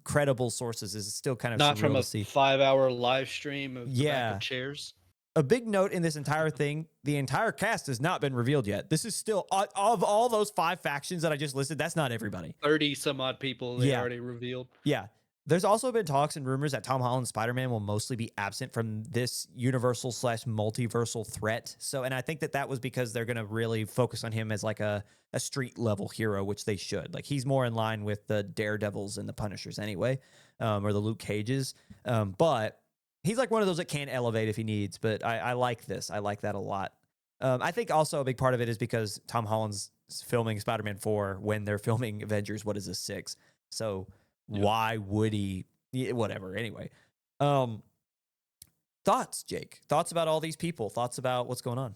credible sources is still kind of Not from surreal a to see. 5-hour live stream of the back Yeah. of chairs. A big note in this entire thing, the entire cast has not been revealed yet. This is still, of all those 5 factions that I just listed, that's not everybody. 30 some odd people they Yeah. already revealed. Yeah. There's also been talks and rumors that Tom Holland's Spider-Man will mostly be absent from this universal / multiversal threat. So, and I think that was because they're going to really focus on him as like a street level hero, which they should. Like he's more in line with the Daredevils and the Punishers anyway, or the Luke Cages. But he's like one of those that can elevate if he needs. But I like this. I like that a lot. I think also a big part of it is because Tom Holland's filming Spider-Man 4 when they're filming Avengers. What is this, 6? So why would he? Whatever. Anyway, thoughts, Jake? Thoughts about all these people? Thoughts about what's going on?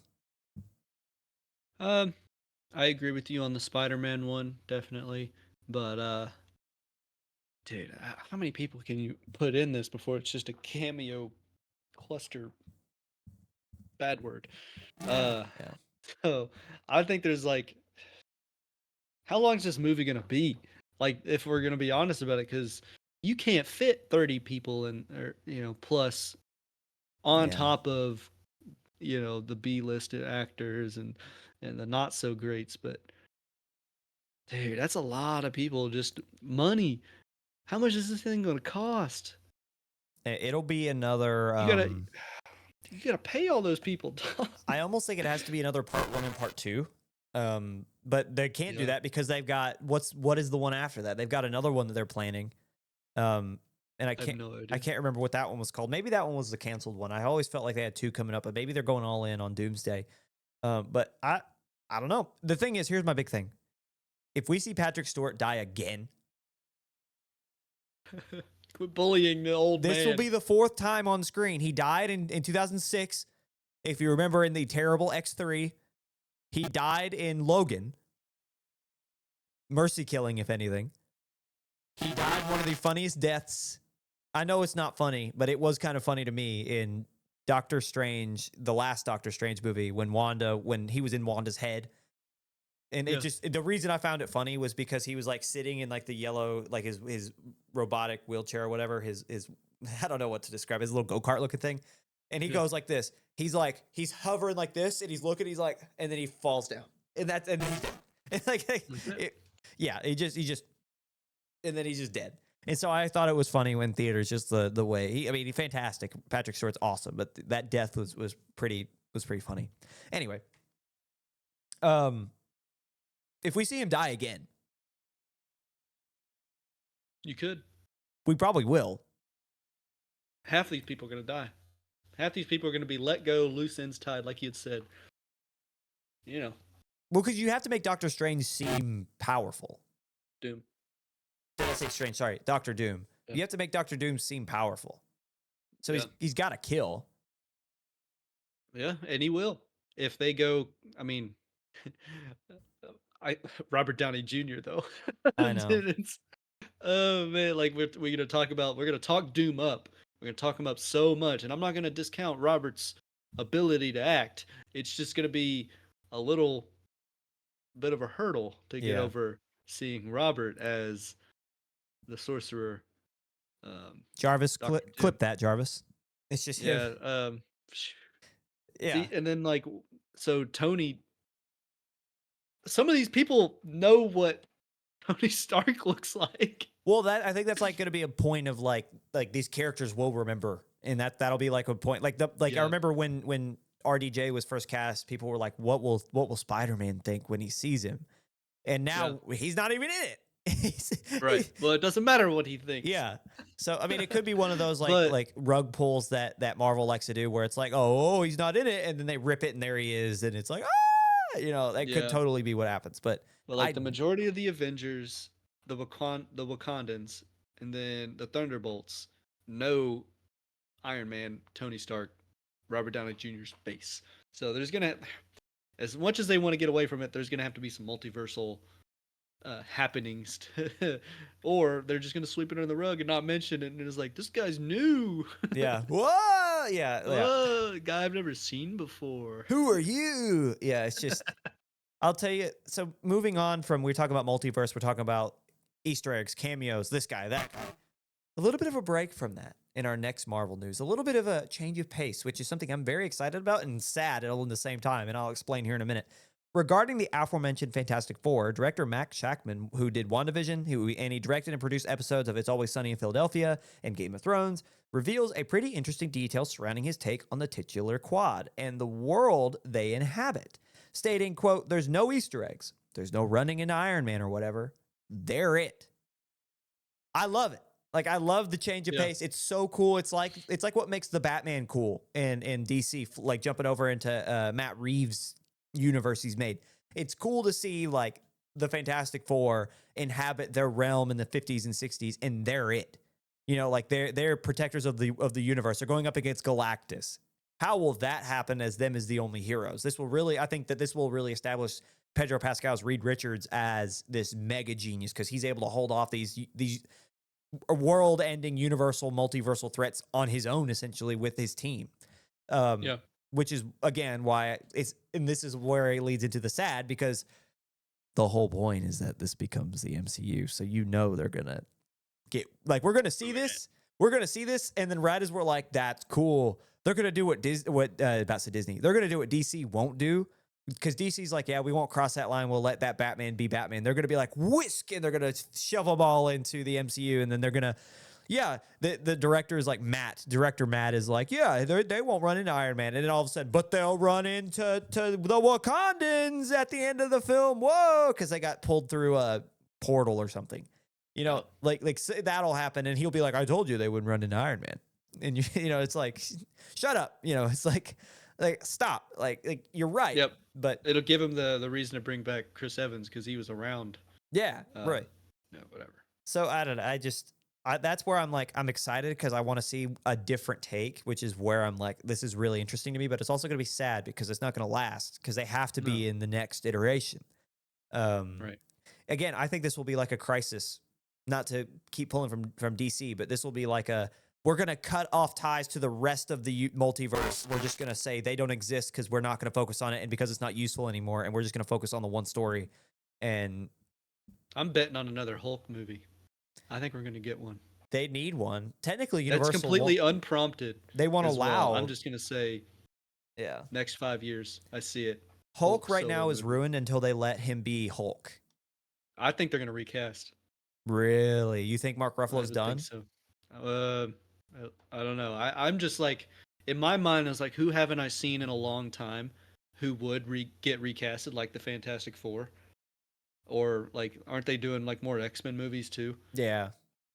I agree with you on the Spider-Man one, definitely. But dude, how many people can you put in this before it's just a cameo cluster? Bad word. Yeah. So I think there's like, how long is this movie gonna be? Like, if we're gonna be honest about it, because you can't fit 30 people in, or plus on Yeah. top of the B-listed actors and the not so greats. But dude, that's a lot of people. Just money. How much is this thing gonna cost? It'll be another. You gotta pay all those people. I almost think it has to be another part 1 and part 2. But they can't do Yeah. that because they've got what is the one after that? They've got another one that they're planning. and I have no I idea. can't remember what that one was called. Maybe that one was the canceled one. I always felt like they had two coming up, but maybe they're going all in on Doomsday. But I don't know. The thing is, here's my big thing: if we see Patrick Stewart die again, Quit bullying the old this man. will be the fourth time on screen. He died in 2006. If you remember, in the terrible X3, he died in Logan. Mercy killing, if anything. He died one of the funniest deaths. I know it's not funny, but it was kind of funny to me in Doctor Strange, the last Doctor Strange movie, when he was in Wanda's head. And it just, the reason I found it funny was because he was like sitting in like the yellow, like his robotic wheelchair or whatever, his I don't know what to describe, his little go-kart looking thing. And he goes like this. He's hovering like this, and he's looking, and then he falls down. And then he's dead. And he just, and then he's just dead. And so I thought it was funny when theaters, just the way he's fantastic. Patrick Stewart's awesome, but that death was pretty funny. Anyway, if we see him die again, You could. we probably will. Half these people are going to die. Half these people are going to be let go, loose ends tied, like you had said. You know. Well, because you have to make Doctor Strange seem powerful. Doom. Did I say Strange? Sorry, Doctor Doom. Yeah. You have to make Doctor Doom seem powerful. So he's got to kill. Yeah, and he will. If they go, Robert Downey Jr. though. I know. Oh man, like we're gonna talk Doom up. We're gonna talk him up so much, and I'm not gonna discount Robert's ability to act. It's just gonna be a little bit of a hurdle to get over seeing Robert as the sorcerer. Jarvis, clip that, Jarvis. It's just him. Yeah. See, and then so Tony. Some of these people know what Tony Stark looks like. Well, I think that's like going to be a point of like these characters will remember, and that'll be like a point. I remember when RDJ was first cast, people were like, "What will Spider-Man think when he sees him?" And now he's not even in it. Right. Well, it doesn't matter what he thinks. Yeah. So it could be one of those like rug pulls that Marvel likes to do, where it's like, oh, he's not in it, and then they rip it, and there he is, and it's like, that could totally be what happens. But the majority of the Avengers, the Wakandans, and then the Thunderbolts know Iron Man, Tony Stark, Robert Downey Jr.'s face. So there's gonna, as much as they want to get away from it, there's gonna have to be some multiversal happenings, or they're just gonna sweep it under the rug and not mention it. And it's like, this guy's new. Yeah. Whoa. Yeah. Whoa, a guy I've never seen before. Who are you? Yeah. It's just. I'll tell you. So moving on from, we're talking about multiverse, we're talking about Easter eggs, cameos, this guy, that guy. A little bit of a break from that in our next Marvel news. A little bit of a change of pace, which is something I'm very excited about and sad all in the same time, and I'll explain here in a minute. Regarding the aforementioned Fantastic Four, director Max Shackman, who did WandaVision, and he directed and produced episodes of It's Always Sunny in Philadelphia and Game of Thrones, reveals a pretty interesting detail surrounding his take on the titular quad and the world they inhabit, stating, quote, "There's no Easter eggs. There's no running into Iron Man or whatever. They're it." I love it. I love the change of pace. It's so cool. It's like what makes the Batman cool in DC, like jumping over into Matt Reeves' universe he's made. It's cool to see the Fantastic Four inhabit their realm in the 50s and 60s, and they're it. They're protectors of the universe. They're going up against Galactus. How will that happen as them as the only heroes? I think that this will really establish Pedro Pascal's Reed Richards as this mega genius, because he's able to hold off these world-ending, universal, multiversal threats on his own, essentially, with his team. Which is, again, why this is where it leads into the sad, because the whole point is that this becomes the MCU. So they're gonna get we're gonna see this. We're gonna see this, and then right as we're like, that's cool, they're gonna do what Disney. They're gonna do what DC won't do, because DC's like, yeah, we won't cross that line. We'll let that Batman be Batman. They're gonna be like, whisk, and they're gonna shove them all into the MCU, and then they're gonna. Yeah, the director is like Director Matt is like, yeah, they won't run into Iron Man. And then all of a sudden, but they'll run into the Wakandans at the end of the film. Whoa, because they got pulled through a portal or something. That'll happen, and he'll be like, "I told you they wouldn't run into Iron Man," and it's like, shut up, it's like stop, you're right, Yep. but It'll give him the reason to bring back Chris Evans because he was around. yeah, Uh, right. Whatever. So I don't know. That's where I'm excited because I want to see a different take, which is where I'm like, this is really interesting to me, but it's also going to be sad because it's not going to last because they have to be in the next iteration. Right. Again, I think this will be like a crisis, not to keep pulling from DC, but this will be like we're going to cut off ties to the rest of the multiverse. We're just going to say they don't exist because we're not going to focus on it and because it's not useful anymore. And we're just going to focus on the one story. And I'm betting on another Hulk movie. I think we're going to get one. They need one. Technically, Universal That's completely unprompted. They won't allow. I'm just going to say, yeah, next 5 years, I see it. Hulk right now is ruined until they let him be Hulk. I think they're going to recast. Really? You think Mark Ruffalo's done? I think so. I don't know. I'm just like, in my mind, I was like, who haven't I seen in a long time who would get recasted, like the Fantastic Four? Or, like, aren't they doing, like, more X-Men movies, too? Yeah.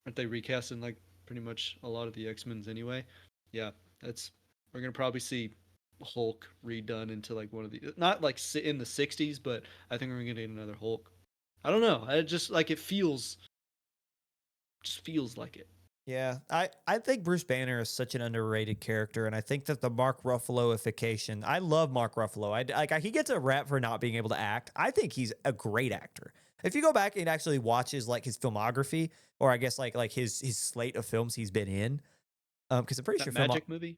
Aren't they recasting, like, pretty much a lot of the X-Men's anyway? Yeah, we're going to probably see Hulk redone into, like, one of the, not, like, in the 60s, but I think we're going to get another Hulk. I don't know. I just, like, just feels like it. Yeah, I think Bruce Banner is such an underrated character, and I think that the Mark Ruffaloification. I love Mark Ruffalo. He gets a rap for not being able to act. I think he's a great actor. If you go back and actually watch his filmography, or I guess like his slate of films he's been in, because I'm pretty That sure Magic movie.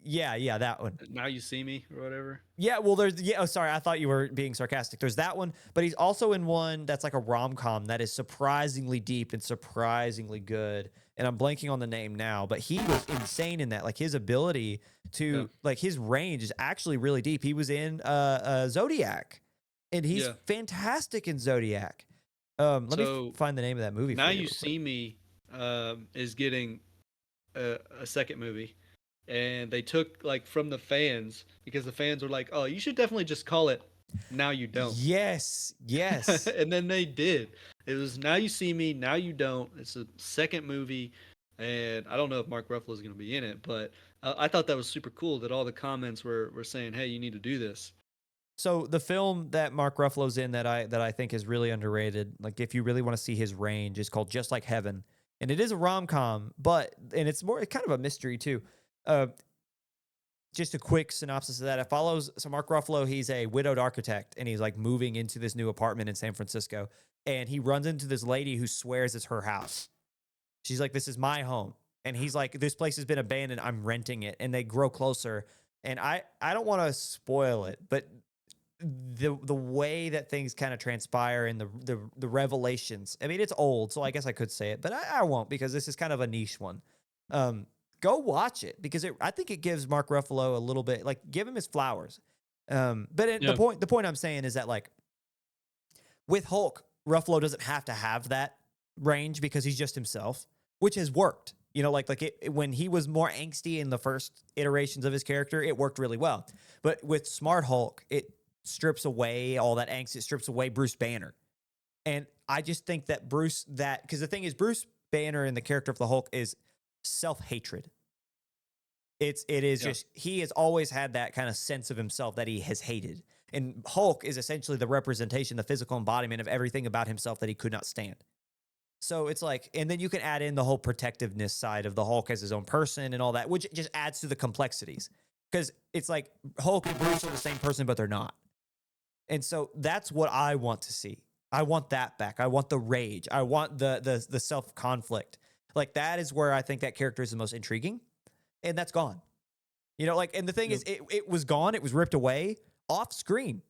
Yeah, that one. Now You See Me or whatever. Yeah, well, oh, sorry, I thought you were being sarcastic. There's that one, but he's also in one that's like a rom-com that is surprisingly deep and surprisingly good. And I'm blanking on the name now, but he was insane in that. Like his ability to, like his range is actually really deep. He was in Zodiac, and he's fantastic in Zodiac. Let me find the name of that movie. Now You See Me is getting a second movie. And they took like from the fans because the fans were like, "Oh, you should definitely just call it Now You Don't." Yes. And then they did. It was Now You See Me, Now You Don't. It's a second movie, and I don't know if Mark Ruffalo is going to be in it, but I thought that was super cool that all the comments were saying, "Hey, you need to do this." So the film that Mark Ruffalo's in that I think is really underrated, like if you really want to see his range, is called Just Like Heaven, and it is a rom-com, and it's kind of a mystery too. Just a quick synopsis of that. It follows, so Mark Ruffalo, he's a widowed architect, and he's like moving into this new apartment in San Francisco, and he runs into this lady who swears it's her house. She's like, "This is my home." And he's like, "This place has been abandoned. I'm renting it." And they grow closer. And I don't want to spoil it, but the way that things kind of transpire and the revelations. I mean, it's old, so I guess I could say it, but I won't because this is kind of a niche one. Go watch it because I think it gives Mark Ruffalo a little bit, like, give him his flowers. The point I'm saying is that, like, with Hulk, Ruffalo doesn't have to have that range because he's just himself, which has worked. When he was more angsty in the first iterations of his character, it worked really well. But with Smart Hulk, it strips away all that angst. It strips away Bruce Banner. And I just think that because the thing is, Bruce Banner in the character of the Hulk is self-hatred. It is just, he has always had that kind of sense of himself that he has hated. And Hulk is essentially the representation, the physical embodiment of everything about himself that he could not stand. So it's like, and then you can add in the whole protectiveness side of the Hulk as his own person and all that, which just adds to the complexities. Because it's like Hulk and Bruce are the same person, but they're not. And so that's what I want to see. I want that back. I want the rage. I want the self-conflict. Like, that is where I think that character is the most intriguing. And that's gone. And the thing is, it was gone. It was ripped away off screen.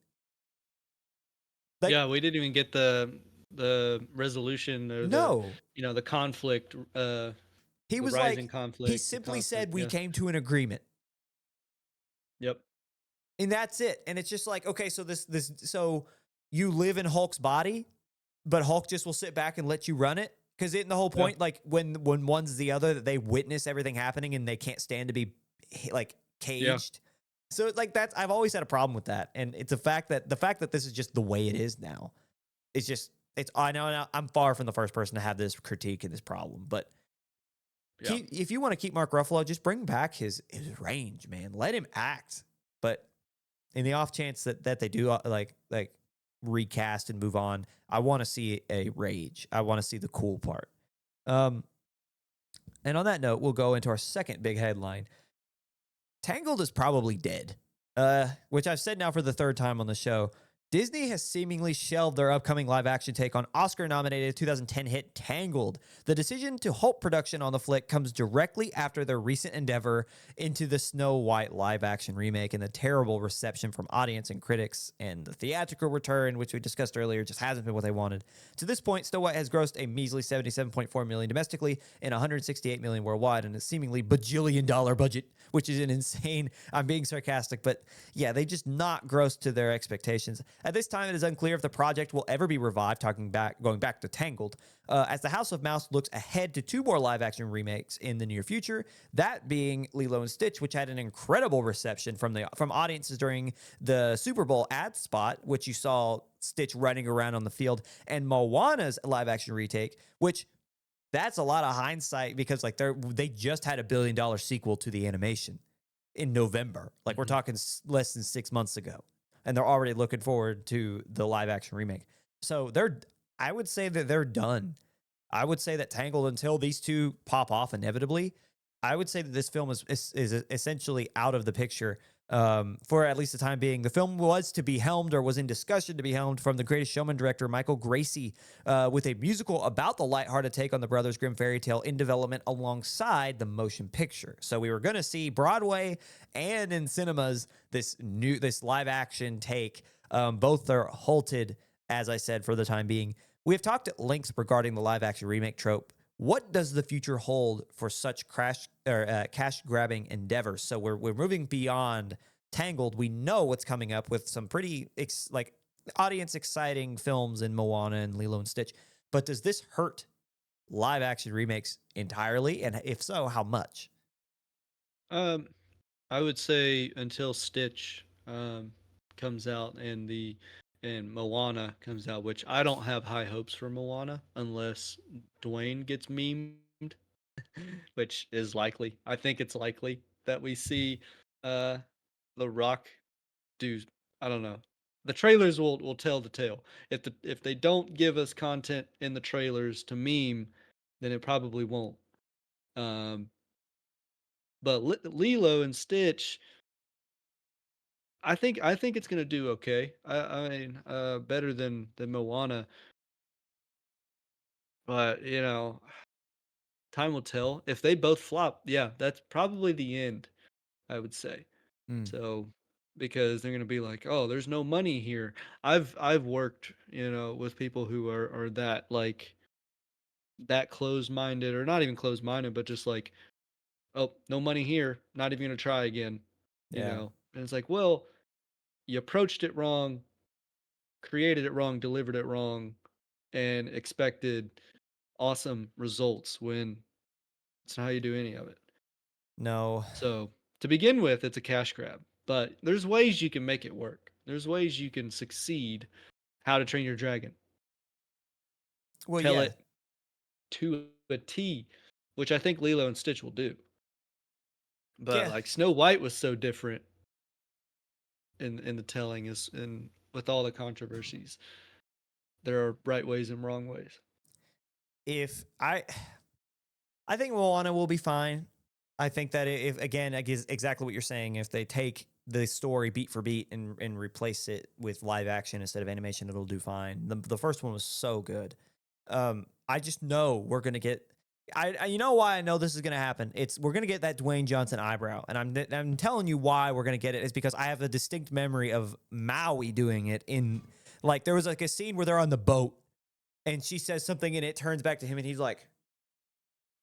We didn't even get the resolution or the conflict. He was rising like, conflict. He simply said, "We came to an agreement." Yep. And that's it. And it's just like, okay, so so you live in Hulk's body, but Hulk just will sit back and let you run it. Because the whole point, like when one's the other, that they witness everything happening and they can't stand to be like caged. Yeah. So like I've always had a problem with that. And it's the fact that this is just the way it is now. It's just, I know I'm far from the first person to have this critique and this problem, but Yeah. if you want to keep Mark Ruffalo, just bring back his range, man. Let him act. But in the off chance that they do like recast and move on, I want to see a rage. I want to see the cool part. And on that note, we'll go into our second big headline. Tangled is probably dead, which I've said now for the third time on the show. Disney has seemingly shelved their upcoming live-action take on Oscar-nominated 2010 hit Tangled. The decision to halt production on the flick comes directly after their recent endeavor into the Snow White live-action remake and the terrible reception from audience and critics, and the theatrical return, which we discussed earlier, just hasn't been what they wanted. To this point, Snow White has grossed a measly $77.4 million domestically and $168 million worldwide on a seemingly bajillion-dollar budget, which is an insane. I'm being sarcastic, but yeah, they just not grossed to their expectations. At this time, it is unclear if the project will ever be revived, going back to Tangled, as the House of Mouse looks ahead to 2 more live-action remakes in the near future, that being Lilo and Stitch, which had an incredible reception from audiences during the Super Bowl ad spot, which you saw Stitch running around on the field, and Moana's live-action retake, which that's a lot of hindsight because like they just had $1 billion sequel to the animation in November. Like we're talking less than 6 months ago. And they're already looking forward to the live action remake. So I would say that they're done. I would say that Tangled, until these two pop off inevitably, I would say that this film is essentially out of the picture for at least the time being. The film was to be helmed, or was in discussion to be helmed, from The Greatest Showman director Michael Gracie, with a musical about the lighthearted take on the Brothers Grimm fairy tale in development alongside the motion picture. So we were going to see Broadway and in cinemas this live action take. Both are halted, as I said, for the time being. We have talked at length regarding the live action remake trope. What does the future hold for such cash grabbing endeavors? So we're moving beyond Tangled. We know what's coming up with some pretty audience exciting films in Moana and Lilo and Stitch. But does this hurt live action remakes entirely? And if so, how much? I would say until Stitch comes out and Moana comes out, which I don't have high hopes for Moana unless Dwayne gets memed, which is likely. I think it's likely that we see uh The Rock do, I don't know. The trailers will tell the tale. If they don't give us content in the trailers to meme, then it probably won't. Um but Lilo and Stitch, I think it's gonna do okay. I mean, better than Moana, but time will tell. If they both flop, yeah, that's probably the end. I would say Mm, so, because they're gonna be like, oh, there's no money here. I've worked, with people who are that closed minded, or not even closed minded, but just like, oh, no money here, not even gonna try again. yeah. And it's like, well, you approached it wrong, created it wrong, delivered it wrong, and expected awesome results when it's not how you do any of it. No. So to begin with, it's a cash grab, but there's ways you can make it work. There's ways you can succeed. How to Train Your Dragon. Well, Tell yeah. it to a T, which I think Lilo and Stitch will do. But Yeah. like Snow White was so different in the telling, is and with all the controversies. There are right ways and wrong ways. If I think Moana will be fine. I think that if, again, I guess exactly what you're saying, if they take the story beat for beat and replace it with live action instead of animation, it'll do fine. The first one was so good. I just know we're gonna get. You know why I know this is gonna happen. We're gonna get that Dwayne Johnson eyebrow, and I'm telling you why we're gonna get it is because I have a distinct memory of Maui doing it in, like, there was like a scene where they're on the boat and she says something and it turns back to him and he's like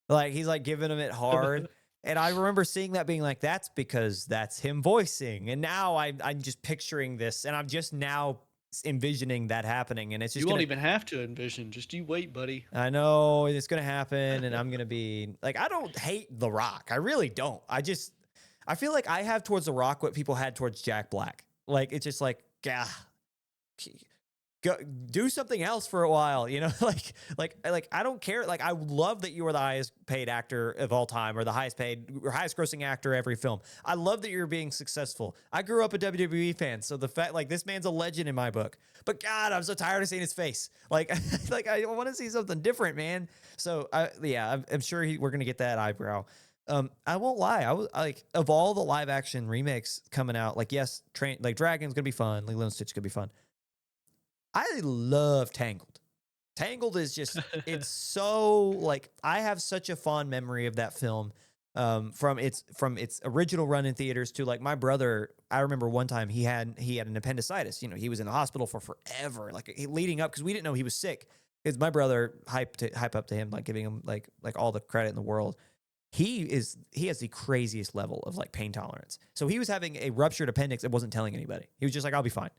giving him it hard. And I remember seeing that being like, that's because that's him voicing. And now I'm just picturing this and I'm just now envisioning that happening. And it's You just won't gonna, even have to envision. Just you wait, buddy. I know it's gonna happen. And I'm gonna be like, I don't hate The Rock. I really don't. I feel like I have towards The Rock what people had towards Jack Black. Like, it's just like, yeah, go do something else for a while, you know, like I don't care. Like I love that you are the highest paid actor of all time or the highest paid or highest grossing actor every film. I love that you're being successful. I grew up a WWE fan, so the fact like this man's a legend in my book. But God, I'm so tired of seeing his face. Like like I want to see something different, man. So I'm sure we're gonna get that eyebrow. I won't lie. I was like, of all the live action remakes coming out, like yes, like Dragon's gonna be fun, Lilo and Stitch gonna be fun. I love Tangled. Tangled is just it's so like I have such a fond memory of that film from its original run in theaters to like my brother. I remember one time he had an appendicitis. You know, he was in the hospital for forever, like leading up because we didn't know he was sick. Because my brother hype up to him, like giving him like all the credit in the world. He has the craziest level of like pain tolerance. So he was having a ruptured appendix and wasn't telling anybody. He was just like, I'll be fine.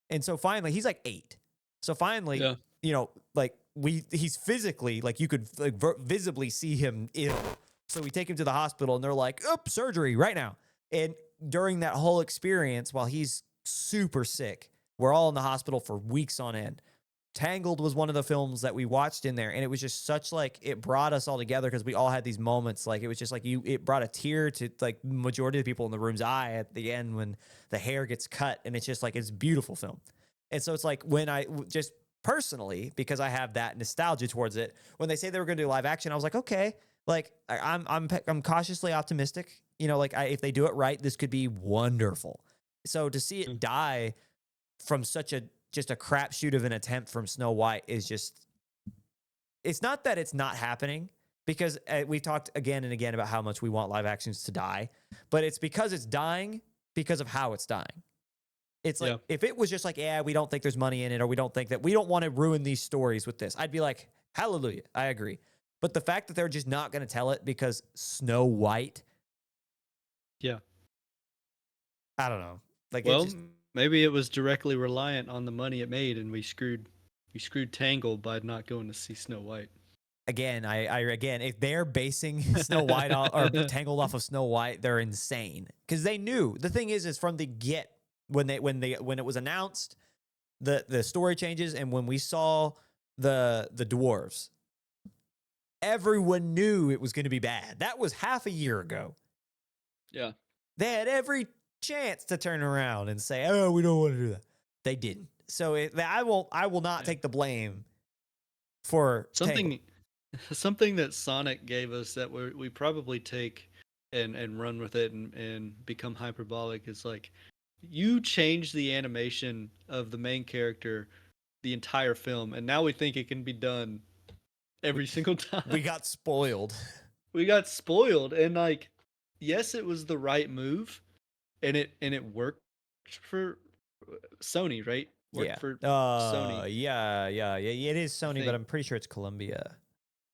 And so finally, he's like 8. So finally, Yeah. you know, like he's physically like you could like visibly see him ill. So we take him to the hospital and they're like, "Up, surgery right now." And during that whole experience, while he's super sick, we're all in the hospital for weeks on end. Tangled was one of the films that we watched in there, and it was just such like it brought us all together because we all had these moments. Like it was just like it brought a tear to like majority of the people in the room's eye at the end when the hair gets cut, and it's just like it's a beautiful film. And so it's like when I just personally because I have that nostalgia towards it. When they say they were going to do live action, I was like, okay, like I'm cautiously optimistic. You know, like if they do it right, this could be wonderful. So to see it die from such a just a crapshoot of an attempt from Snow White is just, it's not that it's not happening because we've talked again and again about how much we want live actions to die, but it's because it's dying because of how it's dying. It's like, if it was just like, yeah, we don't think there's money in it, or we don't think that we don't want to ruin these stories with this, I'd be like, hallelujah, I agree. But the fact that they're just not going to tell it because Snow White, Yeah. I don't know. Like, Well, it just, maybe it was directly reliant on the money it made, and we screwed Tangled by not going to see Snow White. again, I again, if they're basing Snow White or Tangled off of Snow White, they're insane because they knew. The thing is from the get when it was announced, the story changes, and when we saw the dwarves, everyone knew it was going to be bad. That was half a year ago. Yeah, they had every chance to turn around and say, "Oh, we don't want to do that." They didn't. So I will not take the blame for something. Tangled. Something that Sonic gave us that we probably take and run with it and become hyperbolic is like, you change the animation of the main character the entire film, and now we think it can be done every single time. We got spoiled. We got spoiled, and like, yes, it was the right move, and it worked for Sony, right? Worked for Sony. Yeah. It is I Sony, but think. I'm pretty sure it's Columbia.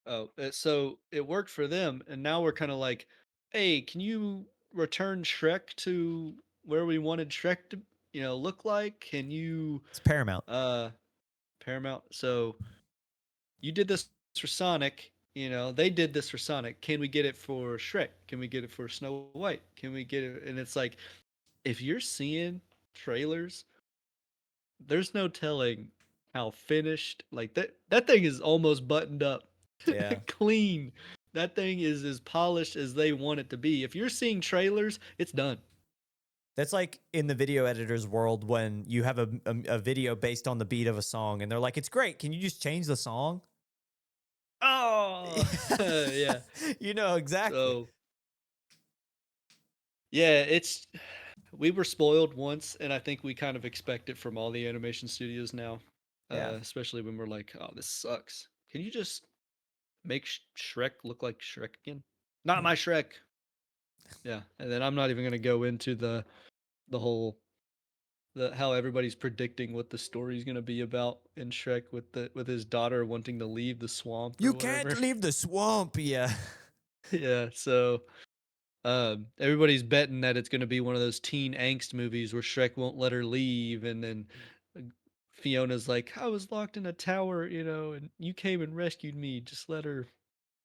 Oh, so it worked for them, and now we're kind of like, hey, can you return Shrek to where we wanted Shrek to, look like? Can you, It's Paramount. uh, Paramount? So you did this for Sonic, they did this for Sonic. Can we get it for Shrek? Can we get it for Snow White? Can we get it? And it's like, if you're seeing trailers, there's no telling how finished, like that thing is almost buttoned up. Yeah. Clean. That thing is as polished as they want it to be. If you're seeing trailers, it's done. That's like in the video editor's world when you have a video based on the beat of a song and they're like, it's great. Can you just change the song? Oh, yeah. You know exactly. So, yeah, we were spoiled once, and I think we kind of expect it from all the animation studios now. Yeah. Especially when we're like, oh, this sucks. Can you just make Shrek look like Shrek again? Not my Shrek. Yeah, and then I'm not even gonna go into the whole how everybody's predicting what the story's gonna be about in Shrek with his daughter wanting to leave the swamp or You whatever. can't leave the swamp. Yeah. Yeah, so everybody's betting that it's gonna be one of those teen angst movies where Shrek won't let her leave, and then uh, Fiona's like, I was locked in a tower, and you came and rescued me. Just let her,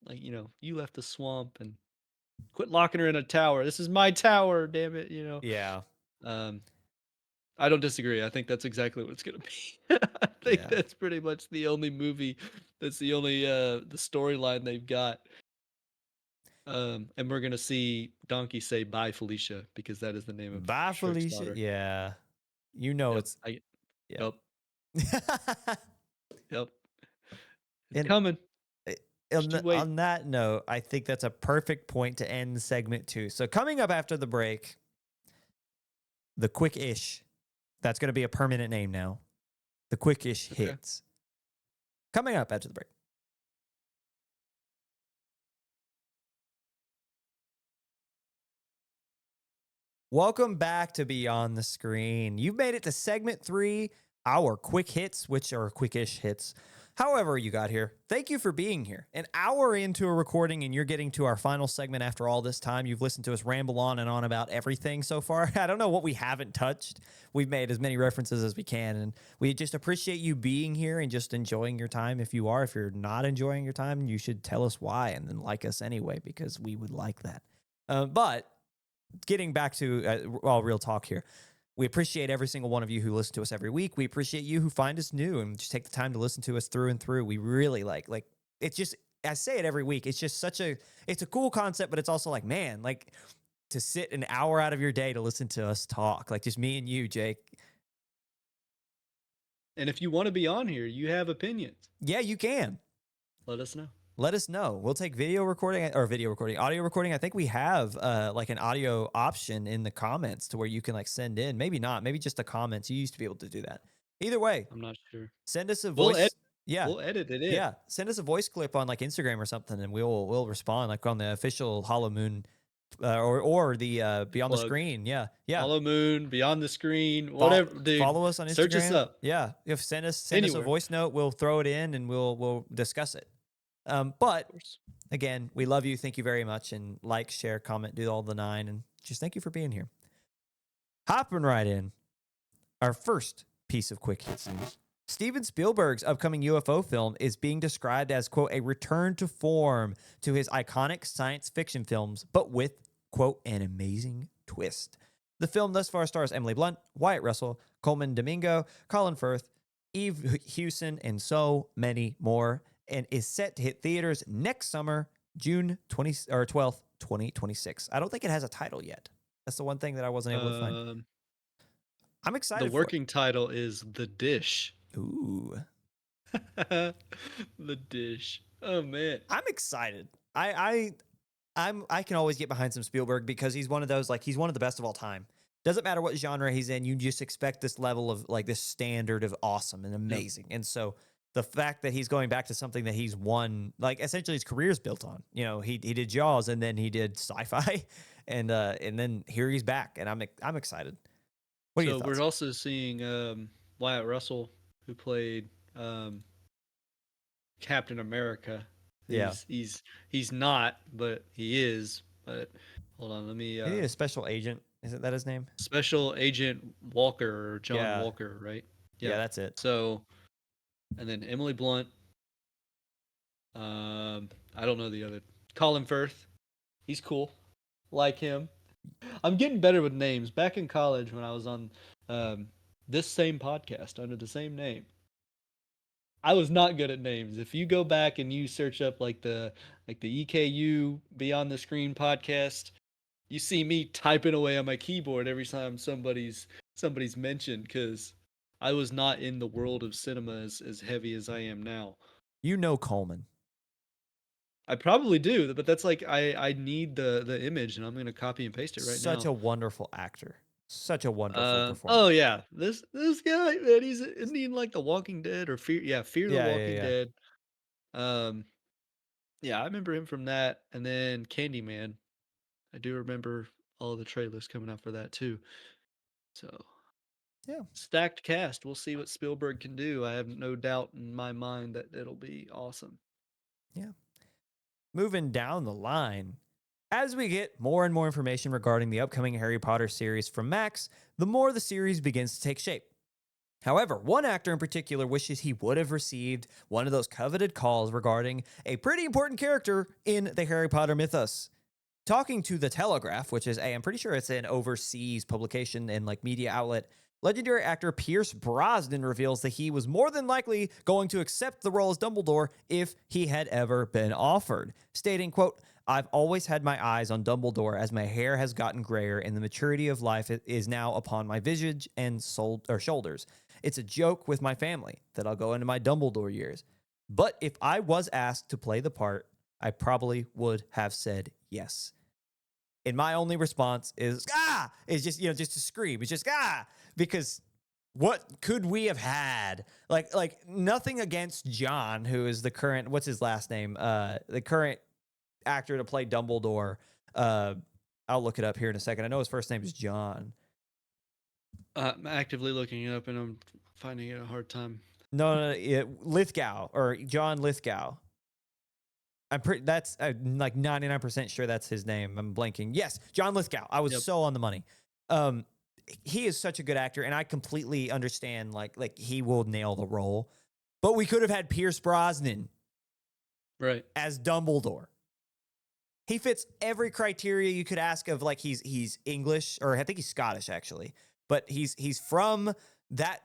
like, you left the swamp and quit locking her in a tower. This is my tower, damn it. Yeah. Um, I don't disagree. I think that's exactly what it's gonna be. I think Yeah. that's pretty much the only movie. That's the only the storyline they've got. And we're gonna see Donkey say "Bye, Felicia" because that is the name of Bye, Shrek's Felicia. daughter. Yeah. You know Yep. it's yeah. Yep. Yep. It's and coming. eh, Just you wait. on that note, I think that's a perfect point to end segment 2. So coming up after the break, the quick-ish. That's going to be a permanent name now. The quick-ish Okay. hits. Coming up after the break. Welcome back to Beyond the Screen. You've made it to segment 3, our quick hits, which are quickish hits. However you got here, thank you for being here. An hour into a recording and you're getting to our final segment after all this time. You've listened to us ramble on and on about everything so far. I don't know what we haven't touched. We've made as many references as we can, and we just appreciate you being here and just enjoying your time. If you are, if you're not enjoying your time, you should tell us why and then like us anyway, because we would like that. But getting back to real talk here. We appreciate every single one of you who listen to us every week. We appreciate you who find us new and just take the time to listen to us through and through. We really like it's just, I say it every week. It's just it's a cool concept, but it's also like, man, like to sit an hour out of your day to listen to us talk, like just me and you, Jake. And if you want to be on here, you have opinions. Yeah, you can. Let us know. Let us know. We'll take audio recording. Audio recording. I think we have like an audio option in the comments to where you can like send in. Maybe not. Maybe just the comments. You used to be able to do that. Either way, I'm not sure. send us a We'll voice. Yeah. we'll edit it in. Yeah. Send us a voice clip on like Instagram or something, and we'll respond like on the official Hollow Moon or the Beyond the Plug. Screen. Yeah. Yeah. Hollow Moon, Beyond the Screen, whatever, dude. Follow us on Search us Instagram. up. Yeah. If send us a Anywhere. voice note, we'll throw it in and we'll discuss it. Of But course. again, we love you. Thank you very much. And like, share, comment, do all the 9. And just thank you for being here. Hopping right in. Our first piece of quick hits news. Steven Spielberg's upcoming UFO film is being described as, quote, a return to form to his iconic science fiction films, but with, quote, an amazing twist. The film thus far stars Emily Blunt, Wyatt Russell, Coleman Domingo, Colin Firth, Eve Hewson, and so many more, and is set to hit theaters next summer, June 12th, 2026. I don't think it has a title yet. That's the one thing that I wasn't able to find. I'm excited The working title is The Dish. Ooh. The Dish. Oh man. I'm excited. I can always get behind some Spielberg because he's one of those, like, he's one of the best of all time. Doesn't matter what genre he's in, you just expect this level of like this standard of awesome and amazing. Yep. And so the fact that he's going back to something that he's won, like essentially his career's built on. You know, he did Jaws and then he did sci-fi, and then here he's back, and I'm excited. What are your thoughts? We're also seeing Wyatt Russell, who played Captain America. He's not, but he is. But hold on, let me. He a special agent. Isn't that his name? Special Agent Walker or John Walker, right? Yeah, that's it. So, and then Emily Blunt. I don't know the other. Colin Firth. He's cool. Like him. I'm getting better with names. Back in college when I was on this same podcast under the same name, I was not good at names. If you go back and you search up like the EKU Beyond the Screen podcast, you see me typing away on my keyboard every time somebody's mentioned, because I was not in the world of cinema as heavy as I am now. You know Coleman. I probably do, but that's like I need the image, and I'm gonna copy and paste it right now. Such a wonderful actor. Such a wonderful performer. Oh yeah, this guy, man, isn't he in like The Walking Dead or Fear the Walking Dead? Yeah, I remember him from that, and then Candyman. I do remember all the trailers coming out for that too. So yeah, stacked cast. We'll see what Spielberg can do. I have no doubt in my mind that it'll be awesome. Yeah. Moving down the line, as we get more and more information regarding the upcoming Harry Potter series from Max, the more the series begins to take shape. However, one actor in particular wishes he would have received one of those coveted calls regarding a pretty important character in the Harry Potter mythos. Talking to The Telegraph, which is I'm pretty sure it's an overseas publication and like media outlet, Legendary actor Pierce Brosnan reveals that he was more than likely going to accept the role as Dumbledore if he had ever been offered, stating, quote, "I've always had my eyes on Dumbledore as my hair has gotten grayer and the maturity of life is now upon my visage and shoulders. It's a joke with my family that I'll go into my Dumbledore years. But if I was asked to play the part, I probably would have said yes." And my only response is is just, just to scream. It's just because what could we have had? Like nothing against John, who is the current, what's his last name? The current actor to play Dumbledore. I'll look it up here in a second. I know his first name is John. I'm actively looking it up and I'm finding it a hard time. No, Lithgow, or John Lithgow. I'm like 99% sure that's his name. I'm blanking. Yes, John Lithgow. I was so on the money. He is such a good actor, and I completely understand like he will nail the role. But we could have had Pierce Brosnan right as Dumbledore. He fits every criteria you could ask of. Like he's English, or I think he's Scottish actually, but he's from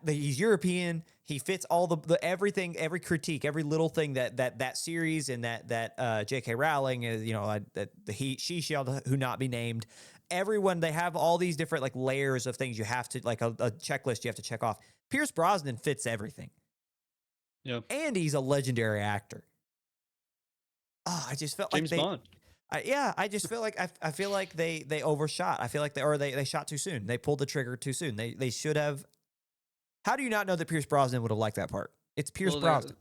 he's European. He fits all the everything, every critique, every little thing that series and that J.K. Rowling is, that she shall who not be named. Everyone, they have all these different like layers of things you have to, like a checklist you have to check off. Pierce Brosnan fits everything. Yeah, and he's a legendary actor. Oh, I just felt James like Bond. I just feel like I feel like they overshot. I feel like they shot too soon. They pulled the trigger too soon. They should have. How do you not know that Pierce Brosnan would have liked that part? It's Pierce Brosnan.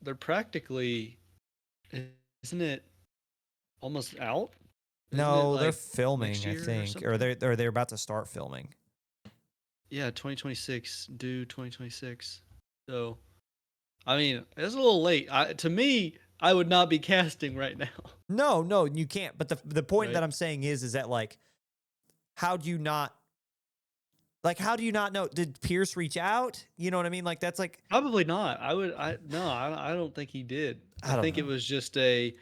They're practically, isn't it almost out? No, they're filming, I think, or they're about to start filming. Yeah, 2026, due 2026. So, I mean, it's a little late. To me, I would not be casting right now. No, you can't. But the point that I'm saying is that like, how do you not know? Did Pierce reach out? You know what I mean? Like that's like probably not. I don't think he did. I think it was just a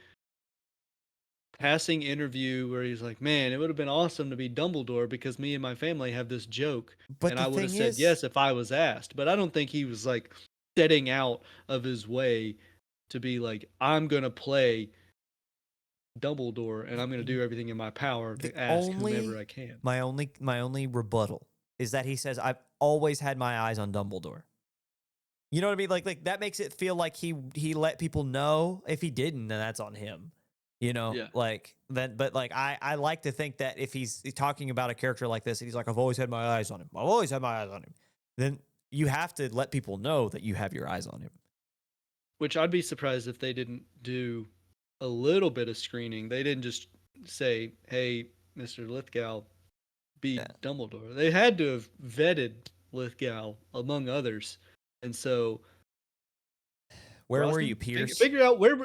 passing interview where he's like, "Man, it would have been awesome to be Dumbledore because me and my family have this joke, but and I would have said yes if I was asked." But I don't think he was like setting out of his way to be like, "I'm gonna play Dumbledore and I'm gonna do everything in my power to ask whomever I can." My only rebuttal is that he says, "I've always had my eyes on Dumbledore." You know what I mean? Like that makes it feel like he let people know. If he didn't, then that's on him. Yeah. Like that. But like I like to think that if he's talking about a character like this, and he's like, "I've always had my eyes on him. I've always had my eyes on him." Then you have to let people know that you have your eyes on him. Which I'd be surprised if they didn't do a little bit of screening. They didn't just say, "Hey, Mr. Lithgow, be Dumbledore." They had to have vetted Lithgow among others, and so where were you, Pierce? Figure out where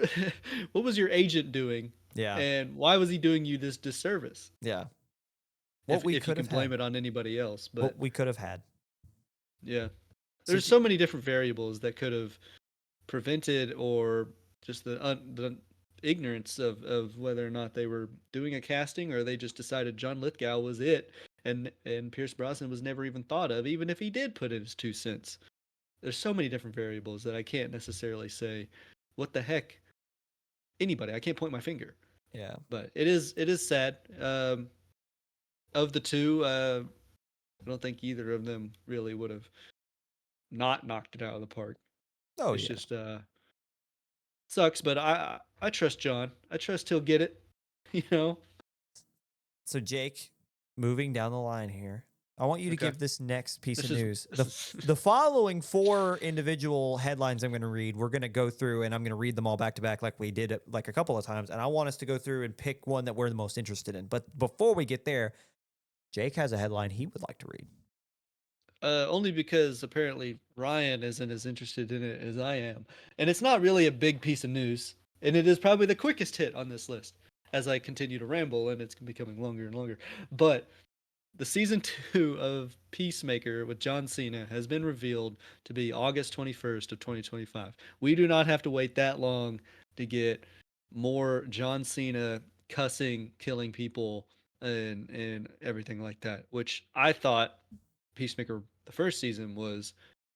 what was your agent doing, Yeah, and why was he doing you this disservice? yeah. If you can blame it on anybody else, but what we could have had. Yeah, there's so many different variables that could have prevented, or just the ignorance of whether or not they were doing a casting, or they just decided John Lithgow was it, and Pierce Brosnan was never even thought of, even if he did put in his 2 cents. There's so many different variables that I can't necessarily say what the heck anybody. I can't point my finger. Yeah, but it is sad. Of the two, I don't think either of them really would have not knocked it out of the park. Oh, it's yeah. just sucks, but I trust John. I trust he'll get it. You know. So Jake, moving down the line here, I want you to give this next piece of news. The following 4 individual headlines I'm going to read, we're going to go through, and I'm going to read them all back to back like we did it like a couple of times. And I want us to go through and pick one that we're the most interested in. But before we get there, Jake has a headline he would like to read. Only because apparently Ryan isn't as interested in it as I am. And it's not really a big piece of news. And it is probably the quickest hit on this list as I continue to ramble, and it's becoming longer and longer. But the season 2 of Peacemaker with John Cena has been revealed to be August 21st of 2025. We do not have to wait that long to get more John Cena cussing, killing people, and everything like that, which I thought Peacemaker the first season was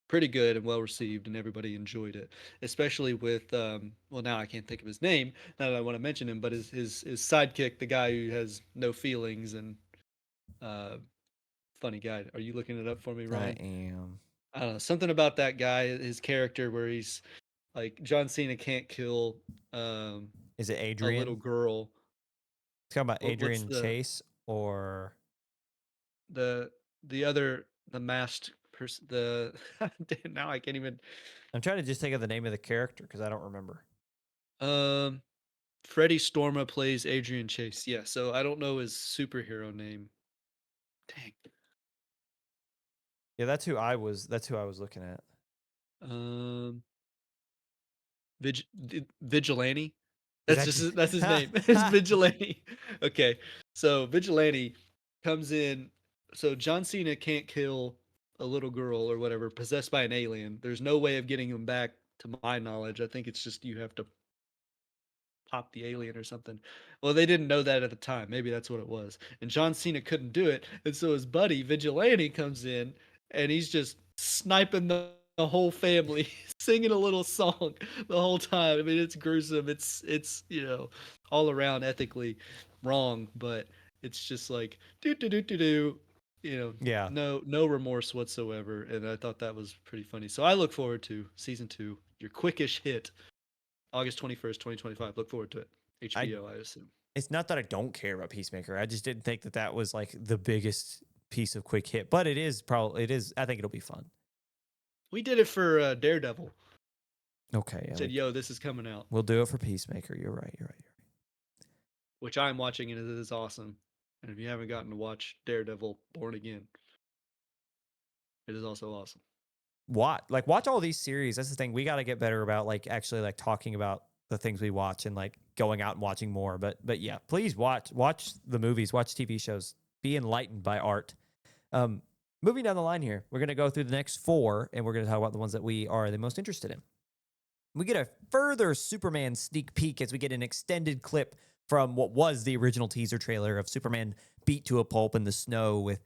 pretty good and well received, and everybody enjoyed it. Especially with well, now I can't think of his name. Now that I want to mention him, but his sidekick, the guy who has no feelings and uh, funny guy. Are you looking it up for me, I Ryan? am. I don't know, something about that guy, his character, where he's like John Cena can't kill um, Is it a little Adrian? girl. Talking about What's Adrian Chase or the the other the masked person? The damn, now I can't even. I'm trying to just think of the name of the character because I don't remember. Um, Freddie Storma plays Adrian Chase. Yeah, so I don't know his superhero name. Dang. Yeah, that's who I was. That's who I was looking at. Um, Vigilante. Is that That's his name. It's Vigilante. Okay, so Vigilante comes in. So John Cena can't kill a little girl or whatever possessed by an alien. There's no way of getting him back, to my knowledge. I think it's just you have to pop the alien or something. Well, they didn't know that at the time. Maybe that's what it was. And John Cena couldn't do it. And so his buddy Vigilante comes in and he's just sniping the whole family, singing a little song the whole time. I mean, it's gruesome. It's all around ethically wrong, but it's just like do do do do do. Yeah. No remorse whatsoever. And I thought that was pretty funny. So I look forward to season 2, your quickish hit, August 21st, 2025. Look forward to it. I HBO, I assume. It's not that I don't care about Peacemaker. I just didn't think that that was like the biggest piece of quick hit, but it is probably it is. I think it'll be fun. We did it for Daredevil. Okay, yeah, Said, yo, this is coming out, we'll do it for Peacemaker. You're right. You're right. which I'm watching and it is awesome. And if you haven't gotten to watch Daredevil Born Again, it is also awesome. Watch all these series. That's the thing. We got to get better about like actually like talking about the things we watch and like going out and watching more. But yeah, please watch the movies, watch TV shows, be enlightened by art. Moving down the line here, we're gonna go through the next four, and we're gonna talk about the ones that we are the most interested in. We get a further Superman sneak peek as we get an extended clip from what was the original teaser trailer of Superman beat to a pulp in the snow with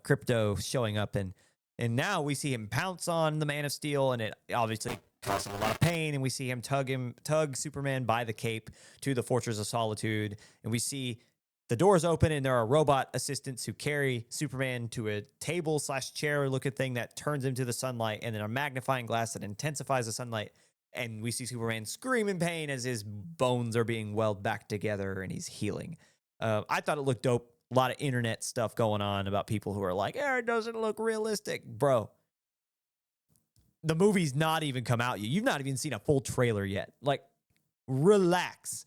Crypto showing up, and now we see him pounce on the Man of Steel, and it obviously causes him a lot of pain, and we see him tug Superman by the cape to the Fortress of Solitude, and we see the doors open, and there are robot assistants who carry Superman to a table/chair looking thing that turns him to the sunlight, and then a magnifying glass that intensifies the sunlight. And we see Superman scream in pain as his bones are being welded back together and he's healing. I thought it looked dope. A lot of internet stuff going on about people who are like, it doesn't look realistic. Bro, the movie's not even come out yet. You've not even seen a full trailer yet. Like, relax.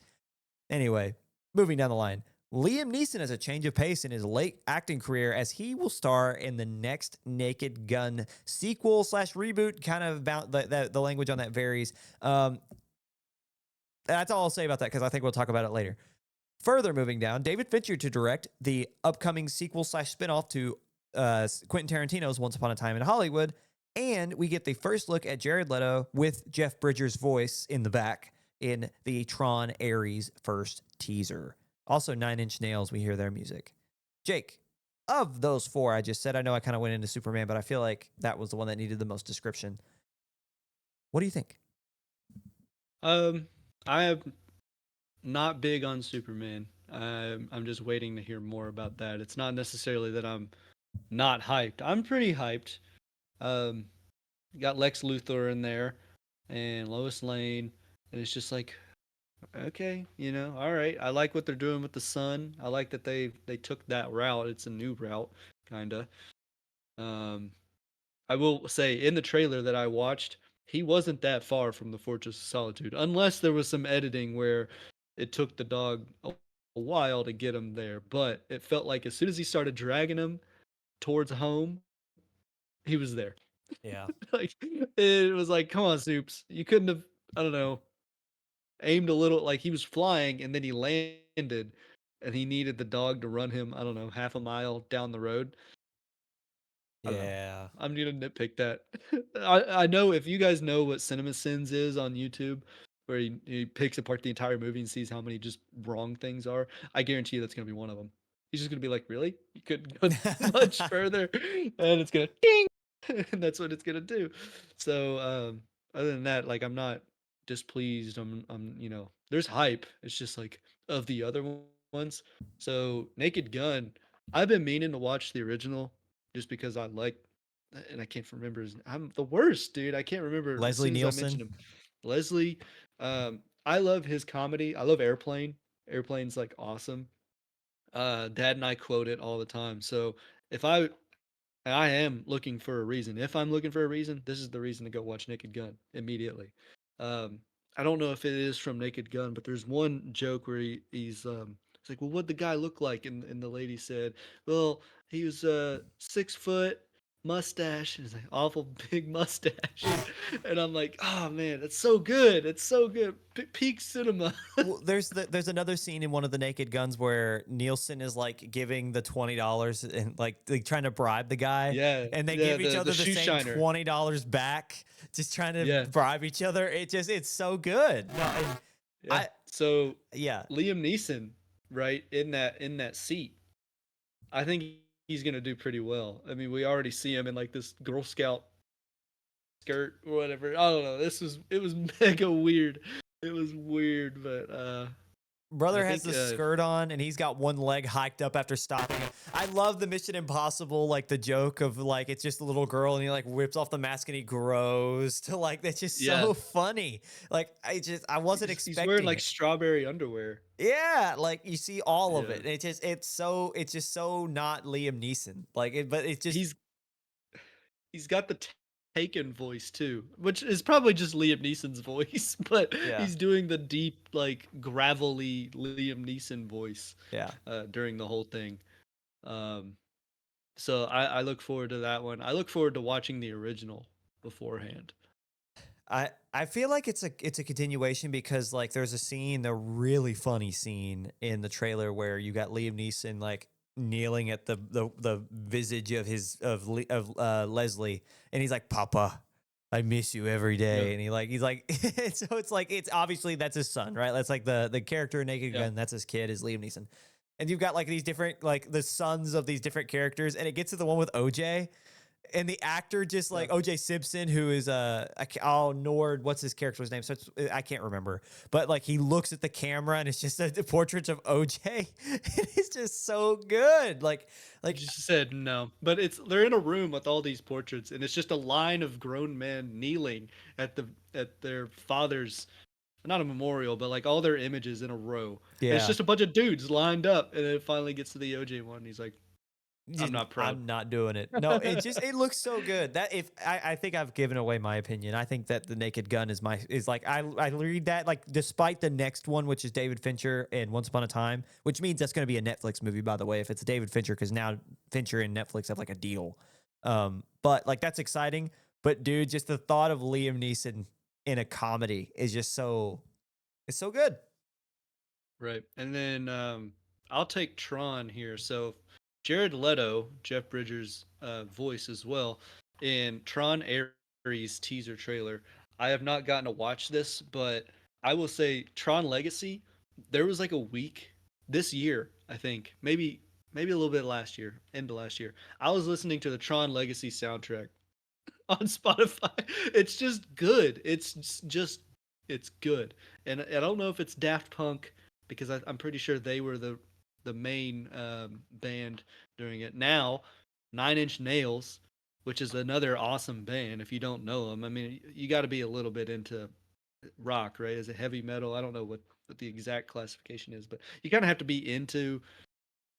Anyway, moving down the line. Liam Neeson has a change of pace in his late acting career as he will star in the next Naked Gun sequel/reboot. Kind of about the language on that varies. That's all I'll say about that because I think we'll talk about it later. Further moving down, David Fincher to direct the upcoming sequel/spinoff to Quentin Tarantino's Once Upon a Time in Hollywood. And we get the first look at Jared Leto with Jeff Bridges' voice in the back in the Tron Ares first teaser. Also, Nine Inch Nails, we hear their music. Jake, of those four I just said, I know I kind of went into Superman, but I feel like that was the one that needed the most description. What do you think? I am not big on Superman. I'm just waiting to hear more about that. It's not necessarily that I'm not hyped. I'm pretty hyped. Um, got Lex Luthor in there and Lois Lane, and it's just like, okay, all right. I like what they're doing with the sun. I like that they took that route. It's a new route, kinda. Um, I will say in the trailer that I watched, he wasn't that far from the Fortress of Solitude, unless there was some editing where it took the dog a while to get him there. But it felt like as soon as he started dragging him towards home, he was there. Yeah. Like it was like, come on, Soups, you couldn't have, I don't know, aimed a little, like he was flying and then he landed and he needed the dog to run him, I don't know, half a mile down the road. I don't know. Yeah. I'm gonna nitpick that. I know if you guys know what Cinema Sins is on YouTube, where he picks apart the entire movie and sees how many just wrong things are. I guarantee you that's gonna be one of them. He's just gonna be like, "Really? You couldn't go much further?" And it's gonna ding, and that's what it's gonna do. So, other than that, like, I'm not displeased. There's hype. It's just like of the other ones. So, Naked Gun, I've been meaning to watch the original just because I like, and I can't remember his. I'm the worst, dude. I can't remember as Leslie soon as I mentioned Nielsen. him. Leslie, I love his comedy. I love Airplane. Airplane's like awesome. Dad and I quote it all the time. So if I am looking for a reason. If I'm looking for a reason, this is the reason to go watch Naked Gun immediately. Um, I don't know if it is from Naked Gun, but there's one joke where he's like, "Well, what'd the guy look like?" And the lady said, "Well, he was 6 foot, mustache, and it's like awful big mustache." And I'm like, "Oh man, that's so good. It's so good. Peak cinema." Well, there's another scene in one of the Naked Guns where Nielsen is like giving the $20 and like trying to bribe the guy, Yeah, and they yeah, give each the other the shoe same shiner. $20 back, just trying to Yeah, bribe each other. It's so good. No, and yeah. I So yeah. Liam Neeson, right, in that seat, I think he's gonna do pretty well. I mean, we already see him in like this Girl Scout skirt or whatever. I don't know. It was mega weird. It was weird, but I Brother has think the skirt on and he's got one leg hiked up after stopping. I love the Mission Impossible, like the joke of like it's just a little girl and he like whips off the mask and he grows to like that's just yeah, so funny. Like I wasn't he's wearing expecting like it. strawberry underwear. Yeah, like you see all of Yeah, it. It's just so not Liam Neeson. Like it, but it's just he's he's got the Taken voice too, which is probably just Liam Neeson's voice, but yeah, he's doing the deep, like gravelly Liam Neeson voice yeah. during the whole thing. Um, so I look forward to that one. I look forward to watching the original beforehand. I feel like it's a continuation because like there's a scene, the really funny scene in the trailer where you got Liam Neeson like kneeling at the visage of Leslie, and he's like, "Papa, I miss you every Yeah, day," and he's like, so it's like it's obviously that's his son, right? That's like the character in Naked yeah, Gun, that's his kid, is Liam Neeson, and you've got like these different like the sons of these different characters, and it gets to the one with OJ and the actor just yeah. like OJ Simpson, who is Nord, what's his character's name? So I can't remember, but like he looks at the camera and it's just the portraits of OJ. It's just so good. Like Just said no, but they're in a room with all these portraits, and it's just a line of grown men kneeling at their father's, not a memorial, but like all their images in a row. And it's yeah, just a bunch of dudes lined up, and then it finally gets to the OJ one. And he's like, "I'm just, not proud." I'm not doing it. No, it looks so good. That if I think I've given away my opinion. I think that the Naked Gun is like I read that like despite the next one, which is David Fincher and Once Upon a Time, which means that's going to be a Netflix movie, by the way, if it's David Fincher, because now Fincher and Netflix have like a deal. But like that's exciting. But dude, just the thought of Liam Neeson in a comedy is just it's so good. Right. And then I'll take Tron here. So Jared Leto, Jeff Bridges' voice as well, in Tron Ares teaser trailer. I have not gotten to watch this, but I will say Tron Legacy, there was like a week this year, I think, maybe a little bit last year, end of last year. I was listening to the Tron Legacy soundtrack on Spotify. It's just good. It's good. And I don't know if it's Daft Punk because I'm pretty sure they were the main band during it. Now, Nine Inch Nails, which is another awesome band. If you don't know them, I mean, you got to be a little bit into rock, right? Is it heavy metal? I don't know what the exact classification is, but you kind of have to be into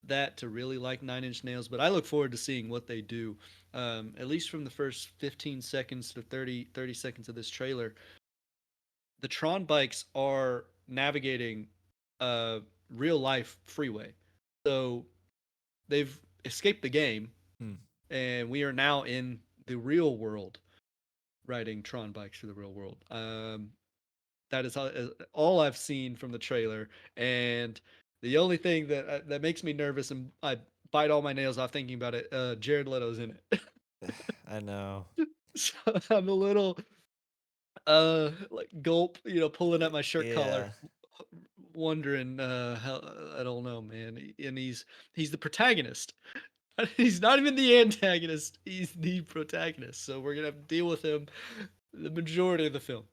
that to really like Nine Inch Nails, but I look forward to seeing what they do. At least from the first 15 seconds to 30 seconds of this trailer, the Tron bikes are navigating a real life freeway. So they've escaped the game, Hmm. and we are now in the real world riding Tron bikes through the real world. That is all I've seen from the trailer, and the only thing that makes me nervous and I bite all my nails off thinking about it, Jared Leto's in it. I know. So I'm a little like gulp, pulling at my shirt collar, Yeah. wondering how I don't know, man. And he's the protagonist. He's not even the antagonist. He's the protagonist. So we're gonna have to deal with him the majority of the film.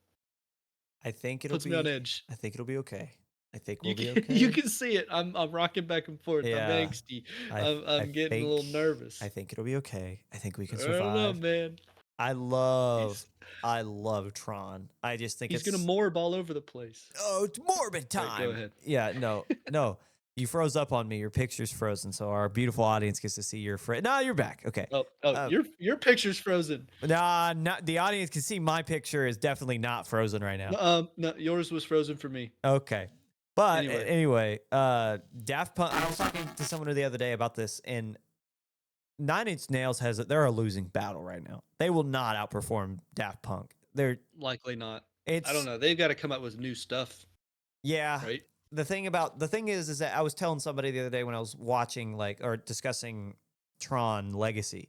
I think it'll Puts me on be. edge. I think it'll be okay. I think we'll You be can you okay. can see it. I'm rocking back and forth. I'm Yeah. angsty. I I'm I I'm getting a think little I nervous. think it'll be okay. I think we can I don't know, survive. man. I He's love I love Tron. I just think he's gonna it's morb all over the place. oh, it's morbid All right, go time. ahead. Yeah, no. No. You froze up on me. Your picture's frozen, so our beautiful audience gets to see your No, you're back. Okay. Oh, Uh, your picture's frozen. nah, not the audience can see my picture is definitely not frozen right now. No, no, yours was frozen for me. Okay. But Anyway, anyway, Daft Punk. I was talking to someone the other day about this, and Nine Inch Nails they're a losing battle right now. They will not outperform Daft Punk. likely not. I don't It's know. They've got to come up with new stuff, yeah. right? The thing is that I was telling somebody the other day when I was watching or discussing Tron Legacy.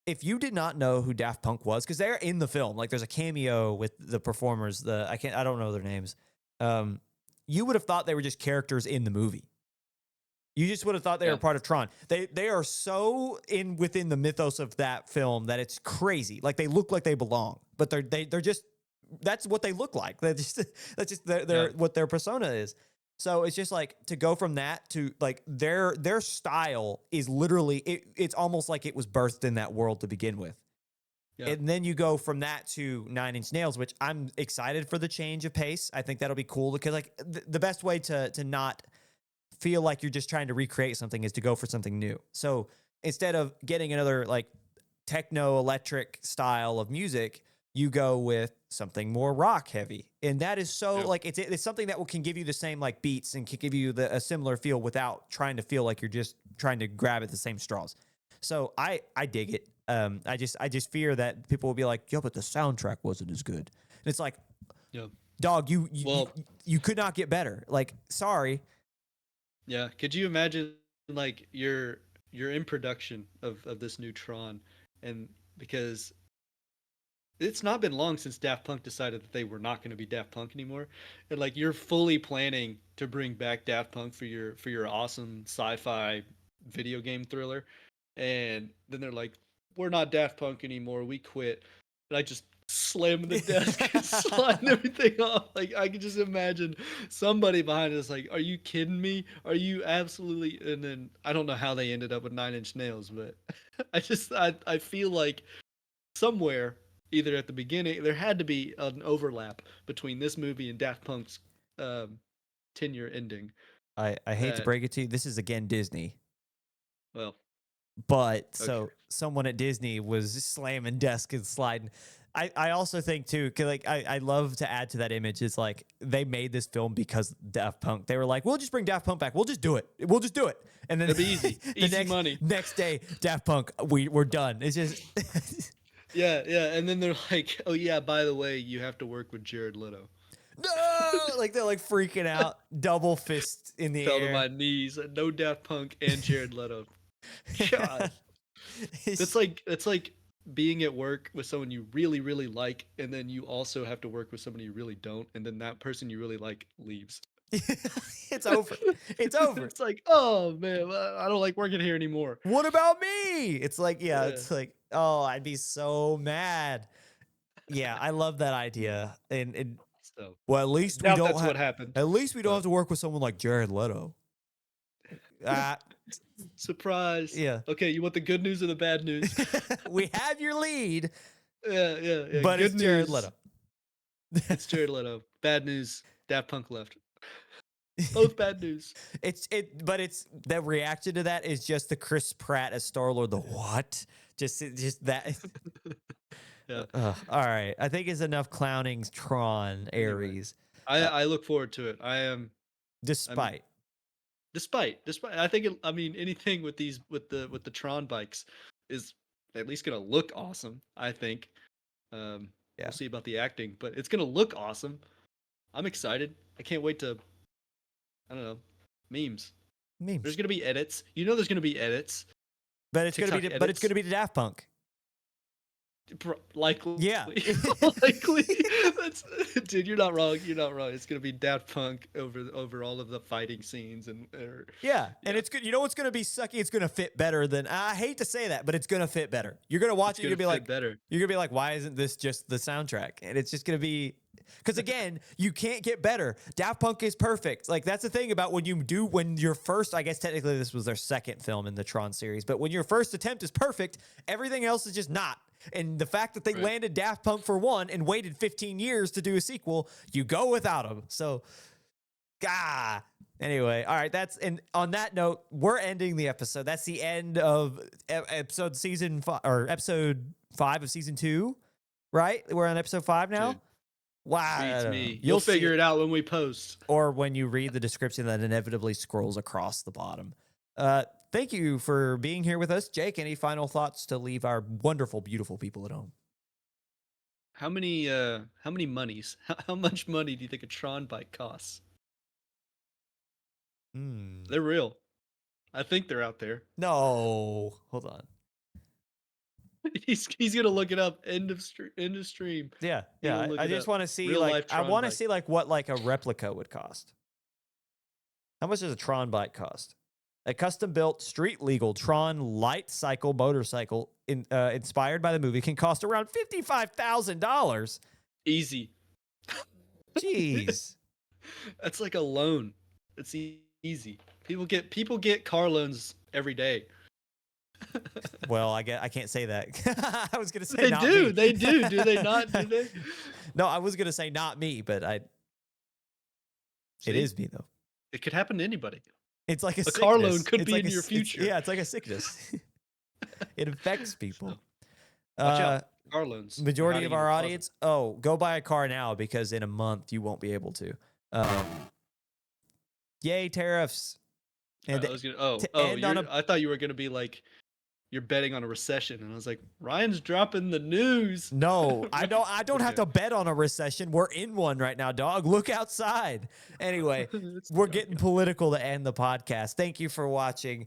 If you did not know who Daft Punk was, because they're in the film, like there's a cameo with the performers. I don't know their names. You would have thought they were just characters in the movie. You just would have thought they were Yeah. part of Tron. They are so within the mythos of that film that it's crazy. Like they look like they belong, but they're just that's what they look like. That's just Yeah. what their persona is. So it's just like to go from that to like their style is literally it's almost like it was birthed in that world to begin with. Yeah. And then you go from that to Nine Inch Nails, which I'm excited for the change of pace. I think that'll be cool because like the best way to not feel like you're just trying to recreate something is to go for something new. So instead of getting another like techno electric style of music, you go with something more rock heavy. And that is so like it's something that can give you the same like beats and can give you a similar feel without trying to feel like you're just trying to grab at the same straws. So I dig it. I just fear that people will be like, yo, but the soundtrack wasn't as good. And it's like, Yeah. dog, Well, you could not get better. Like, sorry. yeah. Could you imagine like you're in production of this new Tron, and because it's not been long since Daft Punk decided that they were not going to be Daft Punk anymore, and like you're fully planning to bring back Daft Punk for your awesome sci-fi video game thriller, and then they're like, "We're not Daft Punk anymore. We quit." And I just slam the desk and sliding everything off. Like I can just imagine somebody behind us, like, "Are you kidding me? Are you absolutely?" And then I don't know how they ended up with Nine Inch Nails, but I feel like somewhere either at the beginning there had to be an overlap between this movie and Daft Punk's um, tenure ending. I hate to That break it to you. This is again Disney. well, But okay, so someone at Disney was slamming desk and sliding. I also think too, cause like I love to add to that image. It's like they made this film because Daft Punk. They were like, we'll just bring Daft Punk back. We'll just do it. We'll just do it. And then it'll be easy, the easy money. next day, Daft Punk, we're done. It's just Yeah, yeah, and then they're like, "Oh yeah, by the way, you have to work with Jared Leto." no, like they're like freaking out, double fist in the Fell to air. my knees. No Daft Punk and Jared Leto. God, It's- that's like being at work with someone you really really like, and then you also have to work with someone you really don't, and then that person you really like leaves. it's over. It's over. It's like, oh man, I don't like working here anymore. What about me? It's like, yeah, Yeah. it's like, oh, I'd be so mad. Yeah, I love that idea. And So well, doubt that's what happened. at least we don't have But to work with someone like Jared Leto. Ah, surprise. yeah. Okay, you want the good news or the bad news? We have your lead, Yeah, yeah, yeah. but Good it's Jared news. Leto. It's Jared Leto. Bad news. Daft Punk left. Both bad news. But it's the reaction to that is just the Chris Pratt as Star Lord. The what? Just that. Yeah. All right, I think it's enough clowning Tron Anyway, Ares. I look forward to it. I'm Despite, despite I think I mean anything with these with the Tron bikes is at least gonna look awesome. I think. yeah, We'll see about the acting, but it's gonna look awesome. I'm excited. I can't wait to. I don't know, memes. memes. There's gonna be edits. You know, there's gonna be edits. But it's TikTok gonna be edits. to Daft Punk. Likely. Yeah. Likely. Dude, you're not wrong. You're not wrong. It's gonna be Daft Punk over all of the fighting scenes Yeah, and it's good. You know what's going to be sucky? It's going to fit better than I hate to say that, but it's going to fit better. You're going to watch it. You're going to be like, better. You're going to be like, why isn't this just the soundtrack? And it's just going to be because again, you can't get better. Daft Punk is perfect. Like that's the thing about when your first. I guess technically this was their second film in the Tron series, but when your first attempt is perfect, everything else is just not. And the fact that they landed Daft Punk for one and waited 15 years to do a sequel, you go without them. So, Anyway, all right. And on that note, we're ending the episode. That's the end of episode 5 of season 2, right? We're on episode 5 now. Dude, wow. Me. You'll figure it out when we post. Or when you read the description that inevitably scrolls across the bottom. Thank you for being here with us. Jake, any final thoughts to leave our wonderful, beautiful people at home? How many monies? How much money do you think a Tron bike costs? They're real. I think they're out there. No, hold on. He's gonna look it up. End of stream. Yeah. I just want to see what like a replica would cost. How much does a Tron bike cost? A custom-built, street-legal Tron light cycle motorcycle inspired by the movie can cost around $55,000. Easy. Jeez. That's like a loan. It's easy. People get car loans every day. Well, I can't say that. I was gonna say They do. Do they not? Do they? No, I was gonna say not me, but it is me though. It could happen to anybody. It's like a car loan could be in your future. It's like a sickness. It affects people. Watch out. Car loans. Majority of our audience, go buy a car now because in a month you won't be able to. Yay, tariffs. And I thought you were gonna be like, you're betting on a recession, and I was like, Ryan's dropping the news. No, I don't have to bet on a recession. We're in one right now, dog. Look outside. Anyway, we're getting political to end the podcast. Thank you for watching.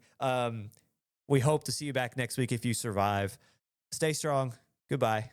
We hope to see you back next week if you survive. Stay strong. Goodbye.